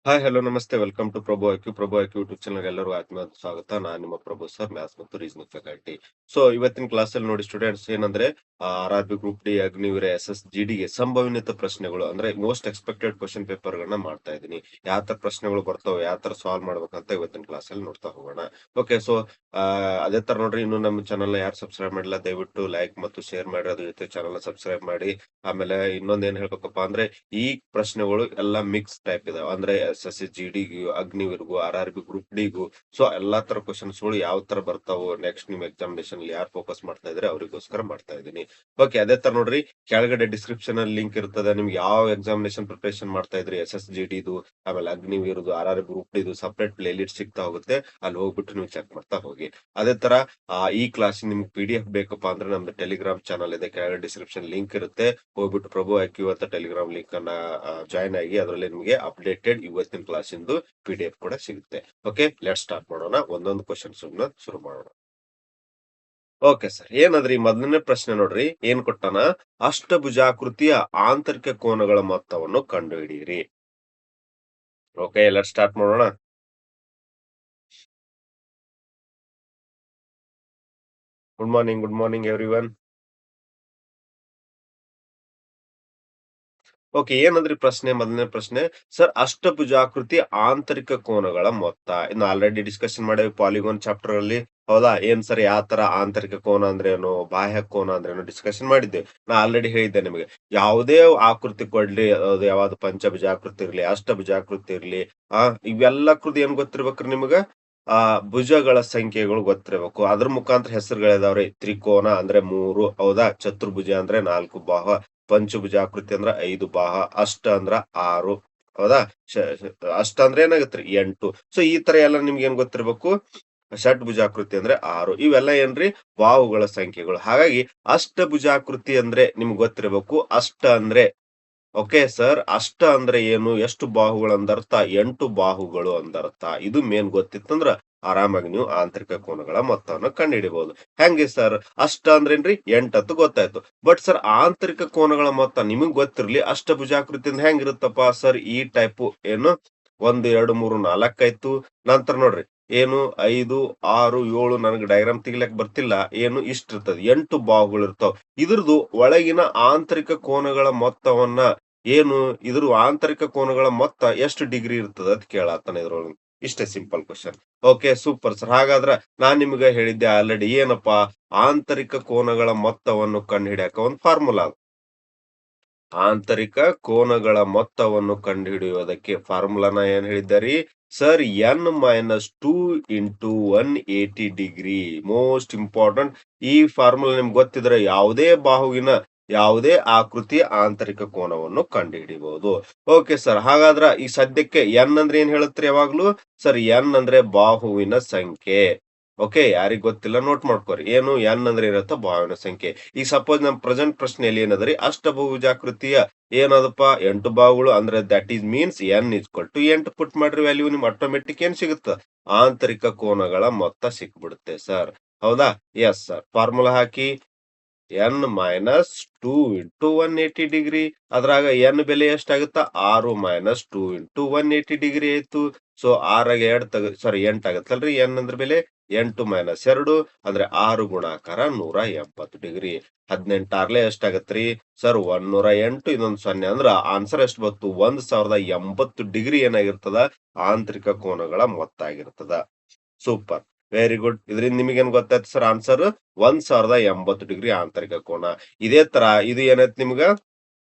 Hi hello ನಮಸ್ತೆ welcome to Prabhu IQ YouTube channel ಎಲ್ಲರಿಗೂ ಆತ್ಮೀಯ ಸ್ವಾಗತ. ನಾನು ನಿಮ್ಮ ಪ್ರಭು ಸರ್, ಮ್ಯಾಥ್ಸ್ ಮತ್ತು ರೀಸನಿಂಗ್ ಫ್ಯಾಕಲ್ಟಿ. ಸೊ ಇವತ್ತಿನ ಕ್ಲಾಸ್ ಅಲ್ಲಿ ನೋಡಿ ಸ್ಟೂಡೆಂಟ್ಸ್ ಏನಂದ್ರೆ RRB group D Agniveer SSGD ಗೆ ಸಂಭವನೀಯತೆ ಪ್ರಶ್ನೆಗಳು ಅಂದ್ರೆ ಮೋಸ್ಟ್ ಎಕ್ಸ್ಪೆಕ್ಟೆಡ್ ಕ್ವಶನ್ ಪೇಪರ್ ಗಳನ್ನ ಮಾಡ್ತಾ ಇದ್ದೀನಿ. ಯಾವ ತರ ಪ್ರಶ್ನೆಗಳು ಬರ್ತಾವೆ, ಯಾವ ತರ ಸಾಲ್ವ್ ಮಾಡ್ಬೇಕಂತ ಇವತ್ತಿನ ಕ್ಲಾಸ್ ಅಲ್ಲಿ ನೋಡ್ತಾ ಹೋಗೋಣ. ಓಕೆ, ಸೊ ಅದೇ ತರ ನೋಡ್ರಿ, ಇನ್ನು ನಮ್ಮ ಚಾನಲ್ ಯಾರು ಸಬ್ಸ್ಕ್ರೈಬ್ ಮಾಡಿಲ್ಲ ದಯವಿಟ್ಟು ಲೈಕ್ ಮತ್ತು ಶೇರ್ ಮಾಡಿ, ಅದ್ರ ಜೊತೆ ಚಾನಲ್ ಸಬ್ಸ್ಕ್ರೈಬ್ ಮಾಡಿ. ಆಮೇಲೆ ಇನ್ನೊಂದ್ ಏನ್ ಹೇಳ್ಬೇಕಪ್ಪ ಅಂದ್ರೆ ಈ ಪ್ರಶ್ನೆಗಳು ಎಲ್ಲ ಮಿಕ್ಸ್ ಟೈಪ್ ಇದಾವೆ. ಅಂದ್ರೆ SSGD ಅಗ್ನಿವೀರ್ಗೂ RRB ಗ್ರೂಪ್ ಡಿಗೂ ಸೊ ಎಲ್ಲಾ ತರ ಕ್ವಶನ್ಸ್ ಗಳು ಯಾವ ತರ ಬರ್ತಾವೋ ನೆಕ್ಸ್ಟ್ ನಿಮ್ ಎಕ್ಸಾಮಿನೇಷನ್ ಯಾರು ಫೋಕಸ್ ಮಾಡ್ತಾ ಇದ್ರೆ ಅವರಿಗೋಸ್ಕರ ಮಾಡ್ತಾ ಇದ್ದೀನಿ. ಓಕೆ, ಅದೇ ತರ ನೋಡ್ರಿ, ಕೆಳಗಡೆ ಡಿಸ್ಕ್ರಿಪ್ಷನ್ ಅಲ್ಲಿ ಲಿಂಕ್ ಇರ್ತದೆ. ನಿಮ್ಗೆ ಯಾವ ಎಕ್ಸಾಮಿನೇಷನ್ ಪ್ರಿಪರೇಷನ್ ಮಾಡ್ತಾ ಇದ್ರಿ SSGD ಆಮೇಲೆ ಅಗ್ನಿವೀರ್ದು RRB ಗ್ರೂಪ್ ಡಿದು ಸಪರೇಟ್ ಪ್ಲೇ ಲಿಸ್ಟ್ ಸಿಗ್ತಾ ಹೋಗುತ್ತೆ. ಅಲ್ಲಿ ಹೋಗ್ಬಿಟ್ಟು ನೀವು ಚೆಕ್ ಮಾಡ್ತಾ ಹೋಗಿ. ಅದೇ ತರ ಈ ಕ್ಲಾಸ್ ನಿಮ್ಗೆ PDF ಬೇಕಪ್ಪ ಅಂದ್ರೆ ನಮ್ದು ಟೆಲಿಗ್ರಾಮ್ ಚಾನಲ್ ಇದೆ, ಕೆಳಗಡೆ ಡಿಸ್ಕ್ರಿಪ್ಷನ್ ಲಿಂಕ್ ಇರುತ್ತೆ. ಹೋಗ್ಬಿಟ್ಟು ಪ್ರಭು ಐಕ್ಯೂ ಅಂತ ಟೆಲಿಗ್ರಾಮ್ ಲಿಂಕ್ ಅನ್ನ ಜಾಯ್ನ್ ಆಗಿ ಅದರಲ್ಲಿ ನಿಮಗೆ ಅಪ್ಡೇಟೆಡ್ ಇವತ್ತಿನ ಕ್ಲಾಸ್ ಇಂದು PDF ಕೂಡ ಸಿಗುತ್ತೆ. ಓಕೆ, ಲೆಟ್ ಸ್ಟಾರ್ಟ್ ಮಾಡೋಣ. ಒಂದೊಂದು ಕ್ವಶನ್ಸ್ ಶುರು ಮಾಡೋಣ. ಓಕೆ ಸರ್, ಏನದ್ರಿ ಮೊದಲನೇ ಪ್ರಶ್ನೆ ನೋಡ್ರಿ, ಏನ್ ಕೊಟ್ಟಾನ? ಅಷ್ಟಭುಜಾಕೃತಿಯ ಆಂತರಿಕ ಕೋನಗಳ ಮೊತ್ತವನ್ನು ಕಂಡುಹಿಡಿಯಿರಿ. ಓಕೆ, ಲೆಟ್ ಸ್ಟಾರ್ಟ್ ಮಾಡೋಣ. Good morning everyone. ಓಕೆ, ಏನಂದ್ರಿ ಪ್ರಶ್ನೆ? ಮೊದಲನೇ ಪ್ರಶ್ನೆ ಸರ್, ಅಷ್ಟಭುಜಾಕೃತಿ ಆಂತರಿಕ ಕೋನಗಳ ಮೊತ್ತ. ಇನ್ನು ಆಲ್ರೆಡಿ ಡಿಸ್ಕಷನ್ ಮಾಡೇವಿ ಪಾಲಿಗೋನ್ ಚಾಪ್ಟರ್ ಅಲ್ಲಿ, ಹೌದಾ? ಏನ್ ಸರ್, ಯಾವ ತರ ಆಂತರಿಕ ಕೋನ ಅಂದ್ರೇನು, ಬಾಹ್ಯ ಕೋನ ಅಂದ್ರೇನು ಡಿಸ್ಕಷನ್ ಮಾಡಿದ್ದೆ. ನಾ ಆಲ್ರೆಡಿ ಹೇಳಿದ್ದೆ ನಿಮಗೆ, ಯಾವುದೇ ಆಕೃತಿ ಕೊಡ್ಲಿ, ಅದು ಯಾವ್ದು ಪಂಚಭುಜಾಕೃತಿ ಇರ್ಲಿ, ಅಷ್ಟಭುಜಾಕೃತಿ ಇರ್ಲಿ, ಇವೆಲ್ಲಕ್ರದ್ದು ಏನ್ ಗೊತ್ತಿರ್ಬೇಕ್ರಿ ನಿಮಗ? ಆ ಭುಜಗಳ ಸಂಖ್ಯೆಗಳು ಗೊತ್ತಿರಬೇಕು. ಅದ್ರ ಮುಖಾಂತರ ಹೆಸರುಗಳಿದಾವ್ರಿ. ತ್ರಿಕೋನ ಅಂದ್ರೆ 3, ಹೌದಾ? ಚತುರ್ಭುಜ ಅಂದ್ರೆ 4 ಬಾಹ, ಪಂಚಭುಜಾಕೃತಿ ಅಂದ್ರ 5 ಬಾಹ, ಅಷ್ಟ ಅಂದ್ರ 6, ಹೌದಾ? ಅಷ್ಟ ಅಂದ್ರೆ ಏನಾಗತ್ರಿ 8. ಸೊ ಈ ತರ ಎಲ್ಲ ನಿಮ್ಗೆ ಏನ್ ಗೊತ್ತಿರ್ಬೇಕು? ಷಡ್ಭುಜಾಕೃತಿ ಅಂದ್ರೆ 6. ಇವೆಲ್ಲ ಏನ್ರಿ? ಬಾಹುಗಳ ಸಂಖ್ಯೆಗಳು. ಹಾಗಾಗಿ ಅಷ್ಟಭುಜಾಕೃತಿ ಅಂದ್ರೆ ನಿಮ್ಗೆ ಗೊತ್ತಿರಬೇಕು. ಅಷ್ಟ ಅಂದ್ರೆ, ಓಕೆ ಸರ್, ಅಷ್ಟ ಅಂದ್ರೆ ಏನು? ಎಷ್ಟು ಬಾಹುಗಳು ಅಂದರ್ಥ? 8 ಬಾಹುಗಳು ಅಂದರ್ಥ. ಇದು ಮೇನ್ ಗೊತ್ತಿತ್ತಂದ್ರ ಆರಾಮಾಗಿ ನೀವು ಆಂತರಿಕ ಕೋನಗಳ ಮೊತ್ತವನ್ನು ಕಂಡುಹಿಡಿಬಹುದು. ಹೆಂಗೆ ಸರ್? ಅಷ್ಟ ಅಂದ್ರೇನ್ರಿ? 8 ಅಂತ ಗೊತ್ತಾಯ್ತು. ಬಟ್ ಸರ್, ಆಂತರಿಕ ಕೋನಗಳ ಮೊತ್ತ ನಿಮಗ್ ಗೊತ್ತಿರ್ಲಿ, ಅಷ್ಟಭುಜಾಕೃತಿಯಿಂದ ಹೆಂಗಿರುತ್ತಪ್ಪ ಸರ್? ಈ ಟೈಪ್ ಏನು 1 2 3 4 ಆಯ್ತು. ನಂತರ ನೋಡ್ರಿ, ಏನು 5 6 7, ನನಗೆ ಡಯಾಗ್ರಾಮ್ ತೆಗಿಲಕ್ ಬರ್ತಿಲ್ಲ. ಏನು ಇಷ್ಟ ಇರ್ತದೆ, 8 ಬಾಹುಗಳು ಇರ್ತಾವ. ಇದ್ರದ್ದು ಒಳಗಿನ ಆಂತರಿಕ ಕೋನಗಳ ಮೊತ್ತವನ್ನ ಏನು, ಇದ್ರ ಆಂತರಿಕ ಕೋನಗಳ ಮೊತ್ತ ಎಷ್ಟು ಡಿಗ್ರಿ ಇರ್ತದ ಅಂತ ಕೇಳತ್ತಾನ ಇದ್ರೊಳಗೆ. ಇಷ್ಟೇ simple question. Okay, super sir. ಹಾಗಾದ್ರ ನಾನ್ ನಿಮ್ಗೆ ಹೇಳಿದ್ದೆ ಆಲ್ರೆಡಿ, ಏನಪ್ಪಾ? ಆಂತರಿಕ ಕೋನಗಳ ಮೊತ್ತವನ್ನು ಕಂಡುಹಿಡಿಯಕ ಒಂದು ಫಾರ್ಮುಲಾ. ಆಂತರಿಕ ಕೋನಗಳ ಮೊತ್ತವನ್ನು ಕಂಡುಹಿಡಿಯುವುದಕ್ಕೆ ಫಾರ್ಮುಲಾನ ಏನ್ ಹೇಳಿದ್ದಾರಿ sir? n-2 into 180 degree. Most important. ಈ ಫಾರ್ಮುಲಾ ನಿಮ್ಗೆ ಗೊತ್ತಿದ್ರೆ ಯಾವುದೇ ಬಾಹುವಿನ ಯಾವುದೇ ಆಕೃತಿಯ ಆಂತರಿಕ ಕೋನವನ್ನು ಕಂಡುಹಿಡಿಬಹುದು. ಓಕೆ ಸರ್, ಹಾಗಾದ್ರ ಈ ಸದ್ಯಕ್ಕೆ n ಅಂದ್ರೆ ಏನ್ ಹೇಳುತ್ತೀರಿ ಯಾವಾಗ್ಲೂ? ಸರ್, n ಅಂದ್ರೆ ಬಾಹುವಿನ ಸಂಖ್ಯೆ. ಓಕೆ, ಯಾರಿಗ್ ಗೊತ್ತಿಲ್ಲ ನೋಟ್ ಮಾಡ್ಕೋರಿ. ಏನು n ಅಂದ್ರೆ ಏನತ್ತ? ಬಾಹುವಿನ ಸಂಖ್ಯೆ. ಈಗ ಸಪೋಸ್ ನಮ್ ಪ್ರೆಸೆಂಟ್ ಪ್ರಶ್ನೆಯಲ್ಲಿ ಏನದ್ರಿ? ಅಷ್ಟಭುಜಾಕೃತಿಯ ಏನದಪ್ಪ? 8 ಬಾಹುಗಳು ಅಂದ್ರೆ ದಟ್ ಈಸ್ ಮೀನ್ಸ್ n 8 ಪುಟ್ ಮಾಡ್ರಿ ವ್ಯಾಲ್ಯೂ, ನಿಮ್ ಆಟೋಮೆಟಿಕ್ ಏನ್ ಸಿಗುತ್ತ? ಆಂತರಿಕ ಕೋನಗಳ ಮೊತ್ತ ಸಿಕ್ಬಿಡುತ್ತೆ ಸರ್. ಹೌದಾ? Yes sir. ಫಾರ್ಮುಲಾ ಹಾಕಿ, n-2 ಇಂಟು 180 ಡಿಗ್ರಿ. ಅದ್ರಾಗ n ಬೆಲೆ ಎಷ್ಟಾಗುತ್ತ? 6 - 2 ಇಂಟು 180 ಡಿಗ್ರಿ ಆಯ್ತು. ಸೊ 6 ಸಾರಿ 8 ಆಗತ್ತಲ್ರಿ. n ಅಂದ್ರ ಬೆಲೆ 8 - 2 ಅಂದ್ರೆ 6 ಗುಣಾಕಾರ 180 ಡಿಗ್ರಿ. 18 6 ಎಷ್ಟಾಗತ್ರಿ ಸರ್? 108. ಇದೊಂದು 0 ಅಂದ್ರ ಆನ್ಸರ್ ಎಷ್ಟು ಬಂತು? 1080 ಡಿಗ್ರಿ ಏನಾಗಿರ್ತದ? ಆಂತರಿಕ ಕೋನಗಳ ಮೊತ್ತ ಆಗಿರ್ತದ. Super, very good. ಇದರಿಂದ ನಿಮಗೇನ್ ಗೊತ್ತಾಯ್ತು ಸರ್? ಆನ್ಸರ್ 1080 ಡಿಗ್ರಿ ಆಂತರಿಕ ಕೋನ. ಇದೇ ತರ ಇದು ಏನೈತಿ ನಿಮ್ಗ?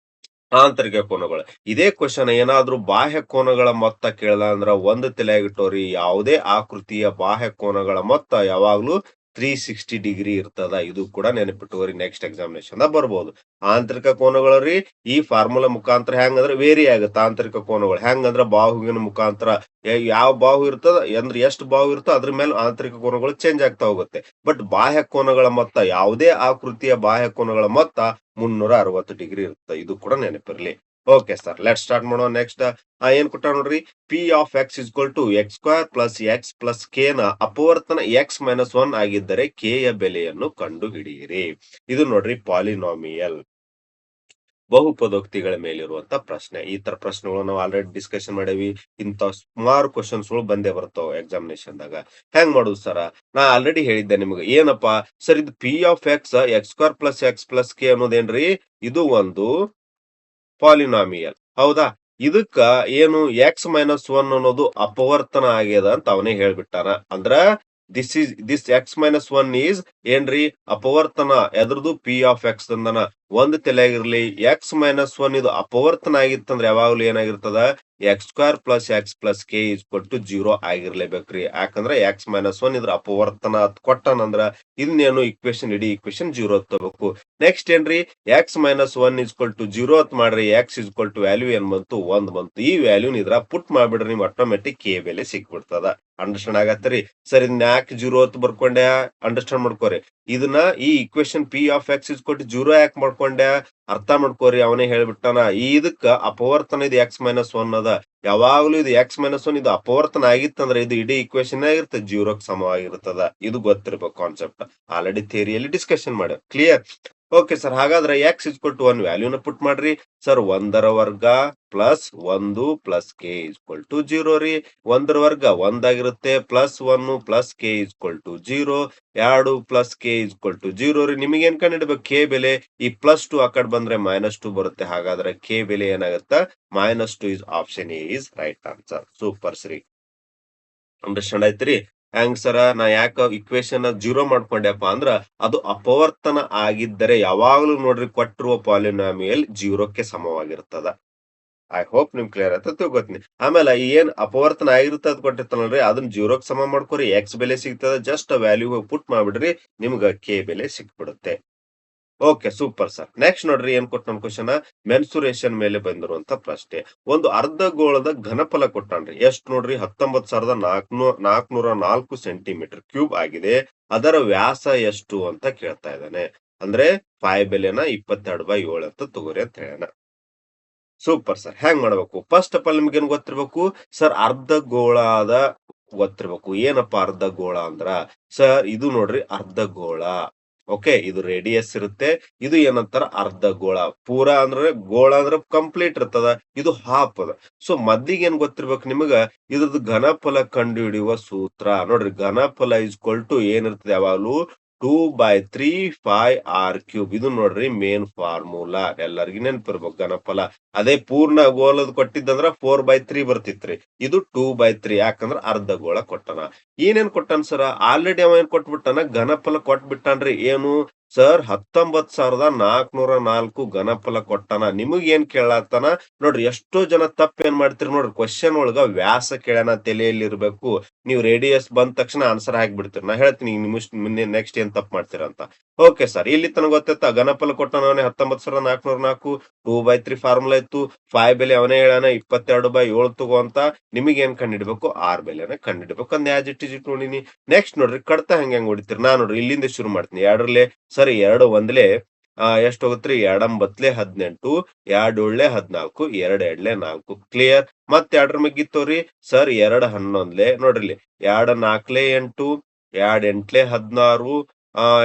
ಆಂತರಿಕ ಕೋನಗಳು. ಇದೇ ಕ್ವಶನ್ ಏನಾದ್ರೂ ಬಾಹ್ಯ ಕೋನಗಳ ಮೊತ್ತ ಕೇಳ್ದ ಅಂದ್ರ ಒಂದು ತಲೆಯಾಗಿಟ್ಟೋರಿ, ಯಾವುದೇ ಆಕೃತಿಯ ಬಾಹ್ಯ ಕೋನಗಳ ಮೊತ್ತ ಯಾವಾಗ್ಲೂ 360 ಡಿಗ್ರಿ ಇರ್ತದ. ಇದು ಕೂಡ ನೆನಪಿಟ್ಟುಕೋರಿ, ನೆಕ್ಸ್ಟ್ ಎಕ್ಸಾಮಿನೇಷನ್ ಬರ್ಬೋದು. ಆಂತರಿಕ ಕೋನಗಳು ಈ ಫಾರ್ಮುಲಾ ಮುಖಾಂತರ ಹೆಂಗಂದ್ರ ವೇರಿ ಆಗುತ್ತೆ. ಆಂತರಿಕ ಕೋನಗಳು ಹೆಂಗಂದ್ರ ಬಾಹುವಿನ ಮುಖಾಂತರ ಯಾವ ಬಾಹು ಇರ್ತದ ಅಂದ್ರೆ ಎಷ್ಟು ಬಾಹು ಇರ್ತೋ ಅದ್ರ ಮೇಲೆ ಆಂತರಿಕ ಕೋನಗಳು ಚೇಂಜ್ ಆಗ್ತಾ ಹೋಗುತ್ತೆ. ಬಟ್ ಬಾಹ್ಯ ಕೋನಗಳ ಮೊತ್ತ, ಯಾವುದೇ ಆಕೃತಿಯ ಬಾಹ್ಯ ಕೋನಗಳ ಮೊತ್ತ 360 ಡಿಗ್ರಿ ಇರುತ್ತೆ. ಇದು ಕೂಡ ನೆನಪಿರ್ಲಿ. ಓಕೆ ಸರ್, ಲೆಟ್ ಸ್ಟಾರ್ಟ್ ಮಾಡೋಣ. ನೆಕ್ಸ್ಟ್ ಏನ್ ಕೊಟ್ಟ ನೋಡ್ರಿ? P of x x² plus x plus k ನ ಅಪವರ್ತನ x-1 ಆಗಿದ್ದರೆ k ಯ ಬೆಲೆಯನ್ನು ಕಂಡು ಹಿಡಿಯಿರಿ. ಇದು ನೋಡ್ರಿ ಪಾಲಿನಾಮಿಯಲ್. ಬಹುಪದೋಕ್ತಿಗಳ ಮೇಲಿರುವಂತ ಪ್ರಶ್ನೆ. ಈ ತರ ಪ್ರಶ್ನೆಗಳು ನಾವು ಆಲ್ರೆಡಿ ಡಿಸ್ಕಷನ್ ಮಾಡೇವಿ. ಇಂತ ಸುಮಾರು ಕ್ವಶನ್ಸ್‌ಗಳು ಬಂದೇ ಬರ್ತಾವ ಎಕ್ಸಾಮಿನೇಷನ್‌ದಾಗ. ಹೆಂಗ್ ಮಾಡುದು ಸರ? ನಾ ಆಲ್ರೆಡಿ ಹೇಳಿದ್ದೆ ನಿಮ್ಗೆ. ಏನಪ್ಪಾ? ಸರ್ ಇದು P of X, X square plus X plus K ಅನ್ನೋದೇನ್ರಿ? ಇದು ಒಂದು ಪಾಲಿನಾಮಿಯಲ್. ಹೌದಾ? ಇದಕ್ಕ ಏನು ಎಕ್ಸ್ ಮೈನಸ್ ಒನ್ ಅನ್ನೋದು ಅಪವರ್ತನ ಆಗ್ಯದ ಅಂತ ಅವನೇ ಹೇಳ್ಬಿಟ್ಟಾನ. ಅಂದ್ರ this X minus one is ಏನ್ರಿ? ಅಪವರ್ತನ. ಎದ್ರದು? ಪಿ ಆಫ್ ಎಕ್ಸ್ ಅಂದನ. ಒಂದ್ ತಲೆಯಾಗಿರ್ಲಿ, ಎಕ್ಸ್ ಮೈನಸ್ ಒನ್ ಇದು ಅಪವರ್ತನ ಆಗಿತ್ತಂದ್ರ ಯಾವಾಗ್ಲೂ ಏನಾಗಿರ್ತದ? X square plus X plus k equal to 0 ಆಗಿರ್ಲೇಬೇಕ್ರಿ. ಯಾಕಂದ್ರ ಎಕ್ಸ್ ಮೈನಸ್ ಒನ್ ಇದ್ರ ಅಪವರ್ತನ ಅತ್ ಕೊಟ್ಟನಂದ್ರ ಇದನ್ನೇನು ಇಕ್ವೇಶನ್, ಇಡೀ ಇಕ್ವೇಶನ್ 0 ತಗೋಬೇಕು. ನೆಕ್ಸ್ಟ್ ಏನ್ರಿ? X minus one equal to 0 ಅಂತ ಮಾಡ್ರಿ. ಎಕ್ಸ್ ಈಕ್ವಲ್ ಟು ವ್ಯಾಲ್ಯೂ ಏನ್ ಬಂತು? 1 ಬಂತು. ಈ ವ್ಯಾಲ್ಯೂನ ಇದ್ರ ಪುಟ್ ಮಾಡ್ಬಿಡ್ರಿ, ನಿಮ್ ಆಟೋಮೆಟಿಕ್ ಕೆ ಬೆಲೆ ಸಿಕ್ಬಿಡ್ತದ. ಅಂಡರ್ಸ್ಟ್ಯಾಂಡ್ ಆಗತ್ತರಿ? ಸರ್ ಇದನ್ನ ಯಾಕೆ 0 ಅಂತ ಬರ್ಕೊಂಡೆ? ಅಂಡರ್ಸ್ಟ್ಯಾಂಡ್ ಮಾಡ್ಕೋರಿ. ಇದನ್ನ ಈ equation P of x equal to 0 ಯಾಕೆ ಮಾಡ್ಕೊಂಡೆ? ಅರ್ಥ ಮಾಡ್ಕೋರಿ. ಅವನೇ ಹೇಳ್ಬಿಟ್ಟಾನ. ಇದಕ್ಕ ಅಪವರ್ತನ ಇದು ಎಕ್ಸ್ ಮೈನಸ್ ಒನ್ ಅದ. ಯಾವಾಗ್ಲೂ ಇದು ಎಕ್ಸ್ ಮೈನಸ್ ಒನ್ ಇದು ಅಪವರ್ತನ ಆಗಿತ್ತಂದ್ರೆ ಇದು ಇಡೀ ಇಕ್ವೇಶನ್ ಆಗಿರ್ತದೆ, 0ಕ್ಕೆ ಸಮವಾಗಿರ್ತದ. ಇದು ಗೊತ್ತಿರ್ಬೇಕು ಕಾನ್ಸೆಪ್ಟ್. ಆಲ್ರೆಡಿ ಥಿಯರಿಯಲ್ಲಿ ಡಿಸ್ಕಷನ್ ಮಾಡ್ಯಾರ. ಕ್ಲಿಯರ್? Okay sir. ಹಾಗಾದ್ರೆ ಎಕ್ಸ್ ಈಕ್ವಲ್ ಟು 1 ವ್ಯಾಲ್ಯೂನ ಪುಟ್ ಮಾಡ್ರಿ. ಸರ್ 1ರ ವರ್ಗ plus 1 plus k equal to 0 ರೀ. 1ರ ವರ್ಗ 1 ಆಗಿರುತ್ತೆ, plus 1 plus k equal to 0. 2 plus k equal to 0 ರೀ. ನಿಮಗೆ ಏನ್ ಕಂಡಿಡ್ಬೇಕು? ಕೆ ಬೆಲೆ. ಈ ಪ್ಲಸ್ 2 ಆ ಕಡೆ ಬಂದ್ರೆ ಮೈನಸ್ 2 ಬರುತ್ತೆ. ಹಾಗಾದ್ರೆ ಕೆ ಬೆಲೆ ಏನಾಗುತ್ತ? -2 is option A is right answer. Super Shri. Understand ಆಯ್ತ್ರಿ? ಹೆಂಗ್ ಸರ? ನಾ ಯಾಕ ಇಕ್ವೇಶನ್ 0 ಮಾಡ್ಕೊಂಡ್ಯಪ್ಪ ಅಂದ್ರ ಅದು ಅಪವರ್ತನ ಆಗಿದ್ದರೆ ಯಾವಾಗ್ಲೂ ನೋಡ್ರಿ ಕೊಟ್ಟಿರುವ ಪಾಲಿನಾಮಿಯಲ್ 0ಕ್ಕೆ ಸಮವಾಗಿರ್ತದ. ಐ ಹೋಪ್ ನಿಮ್ ಕ್ಲಿಯರ್ ಆಯ್ತು ತಿಳ್ಕೊತೀನಿ. ಆಮೇಲೆ ಏನ್ ಅಪವರ್ತನ ಆಗಿರ್ತದ ಕೊಟ್ಟಿರ್ತಾನಲ್ರಿ ಅದನ್ನ 0ಕ್ಕೆ ಸಮ ಮಾಡ್ಕೊರಿ. ಎಕ್ಸ್ ಬೆಲೆ ಸಿಗ್ತದ. ಜಸ್ಟ್ ವ್ಯಾಲ್ಯೂ ಪುಟ್ ಮಾಡ್ಬಿಡ್ರಿ, ನಿಮ್ಗ ಕೆ ಬೆಲೆ ಸಿಕ್ಬಿಡುತ್ತೆ. Okay super sir. ನೆಕ್ಸ್ಟ್ ನೋಡ್ರಿ ಏನ್ ಕೊಟ್ಟಾನ ಕ್ವಶನ್? ಮೆನ್ಸುರೇಷನ್ ಮೇಲೆ ಬಂದಿರುವಂತ ಪ್ರಶ್ನೆ. ಒಂದು ಅರ್ಧಗೋಳದ ಘನಫಲ ಕೊಟ್ಟಾನ್ರಿ. ಎಷ್ಟು ನೋಡ್ರಿ? 19,404 ಸೆಂಟಿಮೀಟರ್ ಕ್ಯೂಬ್ ಆಗಿದೆ. ಅದರ ವ್ಯಾಸ ಎಷ್ಟು ಅಂತ ಕೇಳ್ತಾ ಇದ್ದಾನೆ. ಅಂದ್ರೆ ಫೈ ಬೆಲೆನ 22/7 ಅಂತ ತಗೋರಿ ಅಂತ ಹೇಳ್ಯಾನ. Super sir. ಹೆಂಗ್ ಮಾಡ್ಬೇಕು? ಫಸ್ಟ್ ಆಫ್ ಆಲ್ ನಿಮ್ಗೇನ್ ಗೊತ್ತಿರ್ಬೇಕು? ಸರ್ ಅರ್ಧಗೋಳದ ಗೊತ್ತಿರ್ಬೇಕು. ಏನಪ್ಪಾ ಅರ್ಧಗೋಳ ಅಂದ್ರ? ಸರ್ ಇದು ನೋಡ್ರಿ ಅರ್ಧಗೋಳ. ಓಕೆ, ಇದು ರೇಡಿಯಸ್ ಇರುತ್ತೆ. ಇದು ಏನಂತಾರ? ಅರ್ಧಗೋಳ. ಪೂರಾ ಅಂದ್ರೆ ಗೋಳ ಅಂದ್ರೆ ಕಂಪ್ಲೀಟ್ ಇರ್ತದ. ಇದು ಹಾಫ್ ಅದ. ಸೊ ಮದ್ದಿಗೆ ಏನ್ ಗೊತ್ತಿರ್ಬೇಕು ನಿಮಗ? ಇದ್ರದ್ದು ಘನಫಲ ಕಂಡು ಹಿಡಿಯುವ ಸೂತ್ರ ನೋಡ್ರಿ. ಘನಫಲ ಈಕ್ವಲ್ ಟು ಏನಿರ್ತದೆ ಯಾವಾಗ್ಲೂ? 2/3 πr³ ಇದು ನೋಡ್ರಿ ಮೇನ್ ಫಾರ್ಮುಲಾ. ಎಲ್ಲರಿಗೂ ನೆನಪಿರ್ಬೇಕು ಘನಫಲ. ಅದೇ ಪೂರ್ಣ ಗೋಳದ ಕೊಟ್ಟಿದ್ದಂದ್ರ 4/3 ಬರ್ತಿತ್ರಿ. ಇದು 2/3 ಯಾಕಂದ್ರ ಅರ್ಧಗೋಳ ಕೊಟ್ಟನ. ಏನೇನ್ ಕೊಟ್ಟಾನ ಸರ? ಆಲ್ರೆಡಿ ಅವ ಏನ್ ಕೊಟ್ಬಿಟ್ಟಾನ? ಘನಫಲ ಕೊಟ್ಬಿಟ್ಟಾನ್ರಿ. ಏನು ಸರ್? 19,404 ಘನಫಲ ಕೊಟ್ಟಾನ. ನಿಮಗ್ ಏನ್ ಕೇಳತ್ತಾನ ನೋಡ್ರಿ. ಎಷ್ಟೋ ಜನ ತಪ್ಪ ಏನ್ ಮಾಡ್ತೀರಿ ನೋಡ್ರಿ, ಕ್ವಶನ್ ಒಳಗ ವ್ಯಾಸ ಕೇಳ್ಯಾನ ತಲೆಯಲ್ಲಿ ಇರ್ಬೇಕು. ನೀವು ರೇಡಿಯಸ್ ಬಂದ ತಕ್ಷಣ ಆನ್ಸರ್ ಹಾಕ್ಬಿಡ್ತೀರಿ. ನಾ ಹೇಳ್ತೀನಿ ಮುಂದೆ ನೆಕ್ಸ್ಟ್ ಏನ್ ತಪ್ಪು ಮಾಡ್ತೀರಾ ಅಂತ. ಓಕೆ ಸರ್, ಇಲ್ಲಿ ತನಕ ಗೊತ್ತಾಯ್ತಾ? ಘನಫಲ ಕೊಟ್ಟಾನ ಅವನೇ 19,404. 2/3 ಫಾರ್ಮುಲಾ ಇತ್ತು. ಫೈ ಬೆಲೆ ಅವನೇ ಹೇಳಾನ 22/7 ತಗೋ ಅಂತ. ನಿಮಗೆ ಏನ್ ಕಂಡಿಡ್ಬೇಕು? ಆರ್ ಬೆಲೆನ ಕಂಡಿಡ್ಬೇಕು. ಅಂದ್ ಆಸ್ ಇಟ್ ಇಸ್ ಇಟ್ ನೋಡಿನಿ. ನೆಕ್ಸ್ಟ್ ನೋಡ್ರಿ ಕಡ್ತಾ ಹೆಂಗ್ ಹೊಡಿತೀರಿ? ನಾ ನೋಡ್ರಿ ಇಲ್ಲಿಂದ ಶುರು ಮಾಡ್ತೀನಿ. 2ರಲ್ಲಿ ಸರಿ 2 ಒಂದ್ಲೆ ಎಷ್ಟ್ ಹೋಗುತ್ತ್ರಿ? 2 9 18, 2 7 14, 2 2 4. ಕ್ಲಿಯರ್? ಮತ್ 2ರ ಮ್ಯಾಗಿತ್ತವ್ರಿ ಸರ್ 2 11 ನೋಡ್ರಿ. 2 4 8, 2 8 16,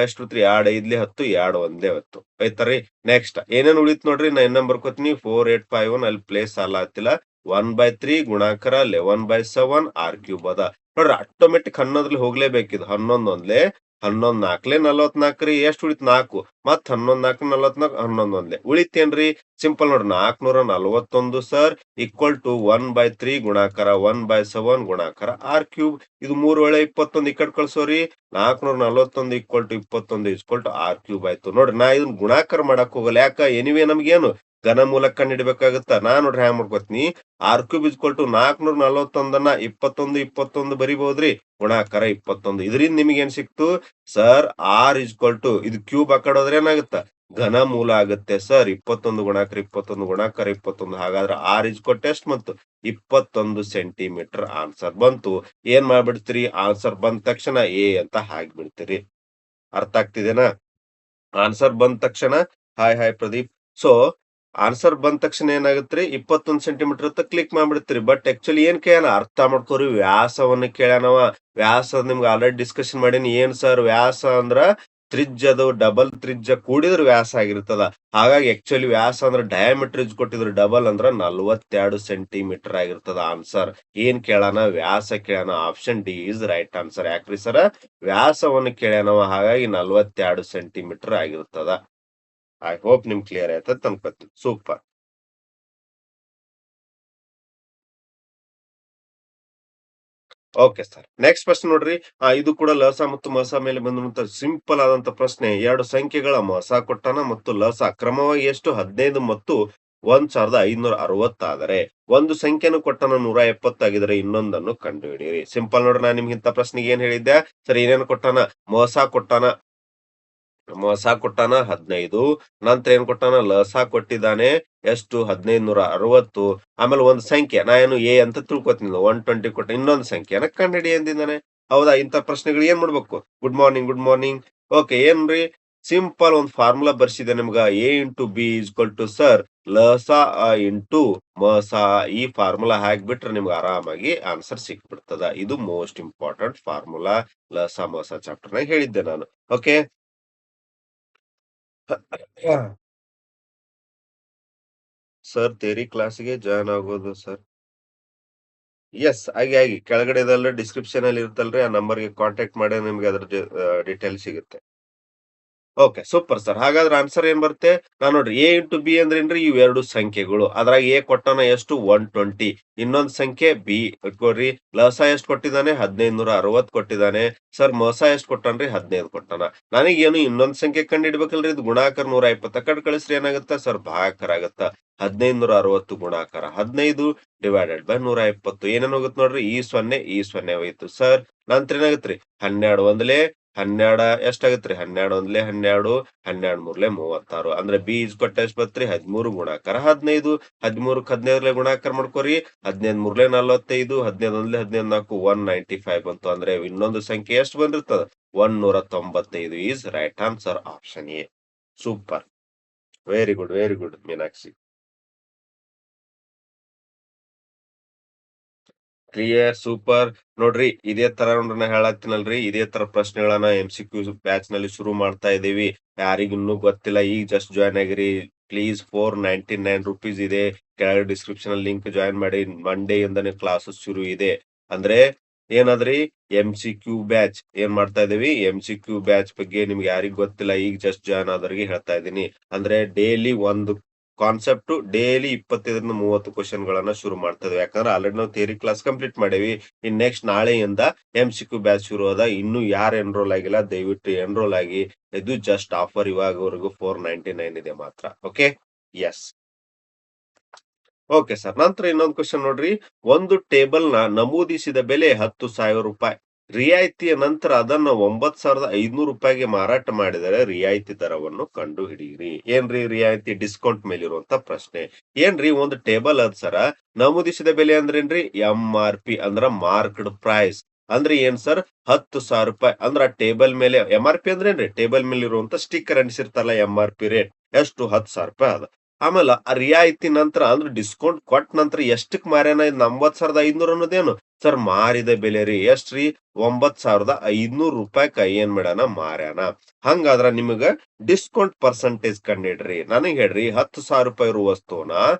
ಎಷ್ಟ್ ಬತ್ರಿ? 2 5 10, 2 1 10 ಆಯ್ತಾರಿ. ನೆಕ್ಸ್ಟ್ ಏನೇನ್ ಉಳಿತ್ ನೋಡ್ರಿ. ನಾ ಇನ್ನೊಂದ್ ಬರ್ಕೋತೀನಿ. 4 8 5 1 ಅಲ್ಲಿ ಪ್ಲೇಸ್ ಆತಿಲ್ಲ. 1/3 ಗುಣಾಕಾರ 11/7 r³ ಅದ. ನೋಡ್ರಿ ಆಟೋಮೆಟಿಕ್ 11ರಲ್ಲಿ ಹೋಗ್ಲೇಬೇಕಿದ್. 11 ಒಂದ್ಲೆ 11 4 44 ರೀ. ಎಷ್ಟ್ ಉಳಿತ್? 4. ಮತ್ 11 4 44, 11 ಒಂದ್ಲೆ ಉಳಿತೇನ್ರಿ? ಸಿಂಪಲ್ ನೋಡ್ರಿ. 441 ಸರ್ ಈಕ್ವಲ್ ಟು 1/3 ಗುಣಾಕಾರ 1/7 ಗುಣಾಕಾರ r³. ಇದು 3 ವೇಳೆ 21 ಈ ಕಡೆ ಕಳ್ಸೋರಿ. 441 equal to 21 equal to r³ ಆಯ್ತು. ನೋಡ್ರಿ ನಾ ಇದನ್ನ ಗುಣಾಕಾರ ಮಾಡಕ್ ಹೋಗಲ್ಲ. ಯಾಕ? ಎನಿವೆ ನಮ್ಗೇನು ಘನ ಮೂಲ ಕಂಡಿಡ್ಬೇಕಾಗತ್ತ. ನಾ ನೋಡ್ರಿ ಹ್ಯಾಂಗ್ ಮಾಡ್ಕೋತೀನಿ. r³ equal to 441 21 21 ಬರಿಬಹುದ್ರಿ. ಗುಣಾಕಾರ 21. ಇದರಿಂದ ನಿಮಗೆ ಏನ್ ಸಿಕ್ತು? ಸರ್ ಆರ್ ಈಕ್ವಲ್ ಟು ಇದು ಕ್ಯೂಬ್ ಆ ಕಡೆ ಹೋದ್ರೆ ಏನಾಗುತ್ತ? ಘನ ಮೂಲ ಆಗುತ್ತೆ ಸರ್. 21 ಗುಣಾಕಾರ 21 ಗುಣಾಕಾರ 21. ಹಾಗಾದ್ರೆ ಆರ್ ಈಕ್ವಲ್ ಟು ಎಷ್ಟು ಬಂತು? 21 ಸೆಂಟಿಮೀಟರ್ ಆನ್ಸರ್ ಬಂತು. ಏನ್ ಮಾಡ್ಬಿಡ್ತೀರಿ? ಆನ್ಸರ್ ಬಂದ ತಕ್ಷಣ ಎ ಅಂತ ಹಾಕ್ಬಿಡ್ತೀರಿ. ಅರ್ಥ ಆಗ್ತಿದೇನಾ? ಆನ್ಸರ್ ಬಂದ ತಕ್ಷಣ ಹಾಯ್ ಪ್ರದೀಪ್. ಸೊ ಆನ್ಸರ್ ಬಂದ ತಕ್ಷಣ ಏನಾಗತ್ರಿ? 21 ಸೆಂಟಿಮೀಟರ್ ಅಂತ ಕ್ಲಿಕ್ ಮಾಡ್ಬಿಡ್ತೀರಿ. ಬಟ್ ಆಕ್ಚುಲಿ ಏನ್ ಕೇಳ್ಯಾನ? ಅರ್ಥ ಮಾಡ್ಕೋರಿ. ವ್ಯಾಸವನ್ನ ಕೇಳ್ಯಾನವ. ವ್ಯಾಸ ನಿಮ್ಗೆ ಆಲ್ರೆಡಿ ಡಿಸ್ಕಷನ್ ಮಾಡೀನಿ. ಏನ್ ಸರ್ ವ್ಯಾಸ ಅಂದ್ರ ತ್ರಿಜ್ಯದು ಡಬಲ್ ತ್ರಿಜ್ಯ ಕೂಡಿದ್ರ ವ್ಯಾಸ ಆಗಿರ್ತದ. ಹಾಗಾಗಿ ಆಕ್ಚುअली ವ್ಯಾಸ ಅಂದ್ರ ಡಯಾಮೀಟರ್ ಕೊಟ್ಟಿದ್ರು ಡಬಲ್ ಅಂದ್ರ 42 ಸೆಂಟಿಮೀಟರ್ ಆಗಿರ್ತದ ಆನ್ಸರ್. ಏನ್ ಕೇಳಾನ? ವ್ಯಾಸ ಕೇಳಾನ. Option D is right answer. ಯಾಕ್ರಿ ಸರ? ವ್ಯಾಸವನ್ನು ಕೇಳ್ಯಾನವ. ಹಾಗಾಗಿ 42 ಸೆಂಟಿಮೀಟರ್ ಆಗಿರ್ತದ. ಐ ಹೋಪ್ ನಿಮ್ಗ್ ಕ್ಲಿಯರ್ ಆಯ್ತಂತ ಅನ್ಕೋತೀನಿ. ಸೂಪರ್. Okay sir. ನೆಕ್ಸ್ಟ್ ಪ್ರಶ್ನೆ ನೋಡ್ರಿ. ಇದು ಕೂಡ ಲಸ ಮತ್ತು ಮಸ ಮೇಲೆ ಬಂದಂತ ಸಿಂಪಲ್ ಆದಂತ ಪ್ರಶ್ನೆ. 2 ಸಂಖ್ಯೆಗಳ ಮಸ ಕೊಟ್ಟಾನ ಮತ್ತು ಲಸ ಕ್ರಮವಾಗಿ ಎಷ್ಟು 15 ಮತ್ತು 1560 ಆದರೆ ಒಂದು ಸಂಖ್ಯೆಯನ್ನು ಕೊಟ್ಟಾನ 170 ಆಗಿದರೆ ಇನ್ನೊಂದನ್ನು ಕಂಡುಹಿಡಿಯಿರಿ. ಸಿಂಪಲ್ ನೋಡ್ರಿ. ನಾನ್ ನಿಮ್ಗೆ ಇಂಥ ಪ್ರಶ್ನೆಗೆ ಏನ್ ಹೇಳಿದ್ದೆ? ಸರ್ ಏನೇನು ಕೊಟ್ಟಾನ? ಮೋಸ ಕೊಟ್ಟಾನ. ಮೋಸ ಕೊಟ್ಟಾನ 15. ನಂತರ ಏನ್ ಕೊಟ್ಟಾನ? ಲಸ ಕೊಟ್ಟಿದ್ದಾನೆ. ಎಷ್ಟು? 1560. ಆಮೇಲೆ ಒಂದು ಸಂಖ್ಯೆ ನಾ ಏನು ಎ ಅಂತ ತಿಳ್ಕೊತೀನಿ. 120 ಕೊಟ್ಟ. ಇನ್ನೊಂದು ಸಂಖ್ಯೆನ ಕಂಡುಹಿಡಿ ಅಂದಿದ್ದಾನೆ. ಹೌದಾ? ಇಂಥ ಪ್ರಶ್ನೆಗಳು ಏನ್ ಮಾಡ್ಬೇಕು? Good morning, good morning. Okay ಏನ್ರಿ? ಸಿಂಪಲ್ ಒಂದು ಫಾರ್ಮುಲಾ ಬರ್ಸಿದೆ ನಿಮ್ಗ. A into B is equal to sir ಲಸ ಇಂಟು ಮಸ. ಈ ಫಾರ್ಮುಲಾ ಹಾಕ್ಬಿಟ್ರೆ ನಿಮ್ಗೆ ಆರಾಮಾಗಿ ಆನ್ಸರ್ ಸಿಕ್ಬಿಡ್ತದ. ಇದು ಮೋಸ್ಟ್ ಇಂಪಾರ್ಟೆಂಟ್ ಫಾರ್ಮುಲಾ. ಲಸ ಮಸ ಚಾಪ್ಟರ್ನಾಗ ಹೇಳಿದ್ದೆ ನಾನು. ಓಕೆ. ಸರ್ ಥಿಯರಿ ಕ್ಲಾಸ್‌ಗೆ ಜಾಯಿನ್ ಆಗೋದು ಸರ್. ಯೆಸ್. ಆಗಿ ಕೆಳಗಡೆದೆಲ್ಲ ಡಿಸ್ಕ್ರಿಪ್ಷನ್ ಅಲ್ಲಿ ಇರುತ್ತಲ್ರಿ, ಆ ನಂಬರ್‌ಗೆ ಕಾಂಟ್ಯಾಕ್ಟ್ ಮಾಡಿದ್ರೆ ನಿಮ್ಗೆ ಅದ್ರ ಡೀಟೇಲ್ ಸಿಗುತ್ತೆ. ಓಕೆ. Super sir. ಹಾಗಾದ್ರೆ ಆನ್ಸರ್ ಏನ್ ಬರುತ್ತೆ? ನೋಡ್ರಿ ಎ ಇಂಟು ಬಿ ಅಂದ್ರೇನ್ರಿ? ಇವೆರಡು ಸಂಖ್ಯೆಗಳು. ಅದ್ರಾಗ ಎ ಕೊಟ್ಟಾನ ಎಷ್ಟು? 120. ಇನ್ನೊಂದ್ ಸಂಖ್ಯೆ ಬಿ ಇಟ್ಕೊಳ್ರಿ. ಲಸ ಎಷ್ಟ್ ಕೊಟ್ಟಿದ್ದಾನೆ? 1560 ಕೊಟ್ಟಿದ್ದಾನೆ. ಸರ್ ಮೊಸ ಎಷ್ಟ್ ಕೊಟ್ಟಾನ್ರಿ? 15 ಕೊಟ್ಟಾನ. ನನಗೇನು ಇನ್ನೊಂದ್ ಸಂಖ್ಯೆ ಕಂಡಿಡ್ಬೇಕಲ್ರಿ. ಇದು ಗುಣಾಕಾರ 120 ಆ ಕಡೆ ಕಳಿಸ್ರಿ ಏನಾಗುತ್ತ? ಸರ್ ಭಾಗಾಕಾರ ಆಗತ್ತ. 1560 ಗುಣಾಕಾರ 15 ಡಿವೈಡೆಡ್ ಬೈ 120 ಏನೇನ್ ಹೋಗುತ್ತೆ ನೋಡ್ರಿ? ಈ 0 ಹೋಯ್ತು ಸರ್. ನಂತರ ಏನಾಗತ್ರಿ? 12 ಒಂದ್ಲೆ 12 ಎಷ್ಟಾಗತ್ರಿ? 12 ಒಂದ್ಲೆ 12, 12 ಮೂರ್ಲೆ 36 ಅಂದ್ರೆ ಬಿ ಈಸ್ ಕೊಟ್ಟ ಎಷ್ಟ್ ಬತ್ರಿ? 13 ಗುಣಾಕಾರ 15. 13ಕ್ಕೆ 15ಲೆ ಗುಣಾಕಾರ ಮಾಡ್ಕೋರಿ. 15 ಮೂರ್ಲೆ 45, 15 ಒಂದ್ಲೆ 15 4 195 ಬಂತು. ಅಂದ್ರೆ ಇನ್ನೊಂದು ಸಂಖ್ಯೆ ಎಷ್ಟು ಬಂದಿರ್ತದ? 195 is right answer. Option A. Super. Very good, very good Meenakshi. Clear, super. ನೋಡ್ರಿ ಇದೇ ತರ ನೋಡ್ರಿ ನಾ ಹೇಳಾಕ್ತೀನಲ್ರಿ, ಇದೇ ತರ ಪ್ರಶ್ನೆಗಳನ್ನ MCQ ಬ್ಯಾಚ್ ನಲ್ಲಿ ಶುರು ಮಾಡ್ತಾ ಇದೀವಿ. ಯಾರಿಗ್ ಇನ್ನೂ ಗೊತ್ತಿಲ್ಲ ಈಗ ಜಸ್ಟ್ ಜಾಯ್ನ್ ಆಗಿರಿ. ಪ್ಲೀಸ್ ₹499 ಇದೆ. ಕೆಳಗೆ ಡಿಸ್ಕ್ರಿಪ್ಷನ್ ಅಲ್ಲಿ ಲಿಂಕ್ ಜಾಯಿನ್ ಮಾಡಿ. ಮಂಡೇ ಇಂದಾನೆ ಕ್ಲಾಸಸ್ ಶುರು ಇದೆ. ಅಂದ್ರೆ ಏನದ್ರಿ? MCQ ಬ್ಯಾಚ್ ಏನ್ ಮಾಡ್ತಾ ಇದೀವಿ? MCQ ಬ್ಯಾಚ್ ಬಗ್ಗೆ ನಿಮ್ಗೆ ಯಾರಿಗ್ ಗೊತ್ತಿಲ್ಲ ಈಗ ಜಸ್ಟ್ ಜಾಯ್ನ್ ಆದವ್ರಿಗೆ ಹೇಳ್ತಾ ಇದೀನಿ. ಅಂದ್ರೆ ಡೈಲಿ ಒಂದು ಕಾನ್ಸೆಪ್ಟ್ ಡೈಲಿ 25ರಿಂದ 30 ಕ್ವೆಷನ್‌ಗಳನ್ನ ಶುರು ಮಾಡ್ತಾ ಇದ್ದೇವೆ. ಯಾಕಂದ್ರೆ ಆಲ್ರೆಡಿ ನಾವು ಥಿಯರಿ ಕ್ಲಾಸ್ ಕಂಪ್ಲೀಟ್ ಮಾಡೇವಿ. ನೆಕ್ಸ್ಟ್ ನಾಳೆಯಿಂದ MCQ ಬ್ಯಾಚ್ ಶುರು ಅದ. ಇನ್ನು ಯಾರು ಎನ್ರೋಲ್ ಆಗಿಲ್ಲ ದಯವಿಟ್ಟು ಎನ್ರೋಲ್ ಆಗಿ. ಇದು ಜಸ್ಟ್ ಆಫರ್ ಇವಾಗವರೆಗೂ 499 ಇದೆ ಮಾತ್ರ. ಓಕೆ. ಯೆಸ್. Okay sir. ನಂತರ ಇನ್ನೊಂದು ಕ್ವೆಶ್ಚನ್ ನೋಡ್ರಿ. ಒಂದು ಟೇಬಲ್‌ನ ನಮೂದಿಸಿದ ಬೆಲೆ ₹10,000. ರಿಯಾಯಿತಿಯ ನಂತರ ಅದನ್ನ ₹9,500ಗೆ ಮಾರಾಟ ಮಾಡಿದರೆ ರಿಯಾಯಿತಿ ದರವನ್ನು ಕಂಡುಹಿಡಿಯಿರಿ. ಏನ್ರಿ ರಿಯಾಯಿತಿ? ಡಿಸ್ಕೌಂಟ್ ಮೇಲಿರುವಂತ ಪ್ರಶ್ನೆ. ಏನ್ರಿ ಒಂದು ಟೇಬಲ್ ಅದ್ ಸರ. ನಮೂದಿಸಿದ ಬೆಲೆ ಅಂದ್ರೇನ್ರಿ? MRP ಅಂದ್ರ ಮಾರ್ಕ್ಡ್ ಪ್ರೈಸ್. ಅಂದ್ರೆ ಏನ್ ಸರ್? ₹10,000 ಅಂದ್ರ ಆ ಟೇಬಲ್ ಮೇಲೆ MRP ಅಂದ್ರೇನ್ರಿ? ಟೇಬಲ್ ಮೇಲೆ ಇರುವಂತ ಸ್ಟಿಕ್ಕರ್ ಅಂಟಿಸಿರ್ತಾರಲ್ಲ MRP ರೇಟ್. ಎಷ್ಟು? ₹10,000 ಅದ. ಆಮೇಲ ಆ ರಿಯಾಯಿತಿ ನಂತರ ಅಂದ್ರೆ ಡಿಸ್ಕೌಂಟ್ ಕೊಟ್ಟ ನಂತರ ಎಷ್ಟಕ್ ಮಾರ್ಯಾನ? ಇದ್ 9,500 ಅನ್ನೋದೇನು? ಸರ್ ಮಾರಿದ ಬೆಲೆ ರೀ. ಎಷ್ಟ್ರಿ? ₹9,500ಕ ಏನ್ ಮಾಡ್ಯಾನ? ಮಾರ್ಯಾನ. ಹಂಗಾದ್ರ ನಿಮಗ ಡಿಸ್ಕೌಂಟ್ ಪರ್ಸೆಂಟೇಜ್ ಕಂಡಿಡ್ರಿ. ನನಗ್ ಹೇಳ್ರಿ ₹10,000 ಇರೋ ವಸ್ತುನ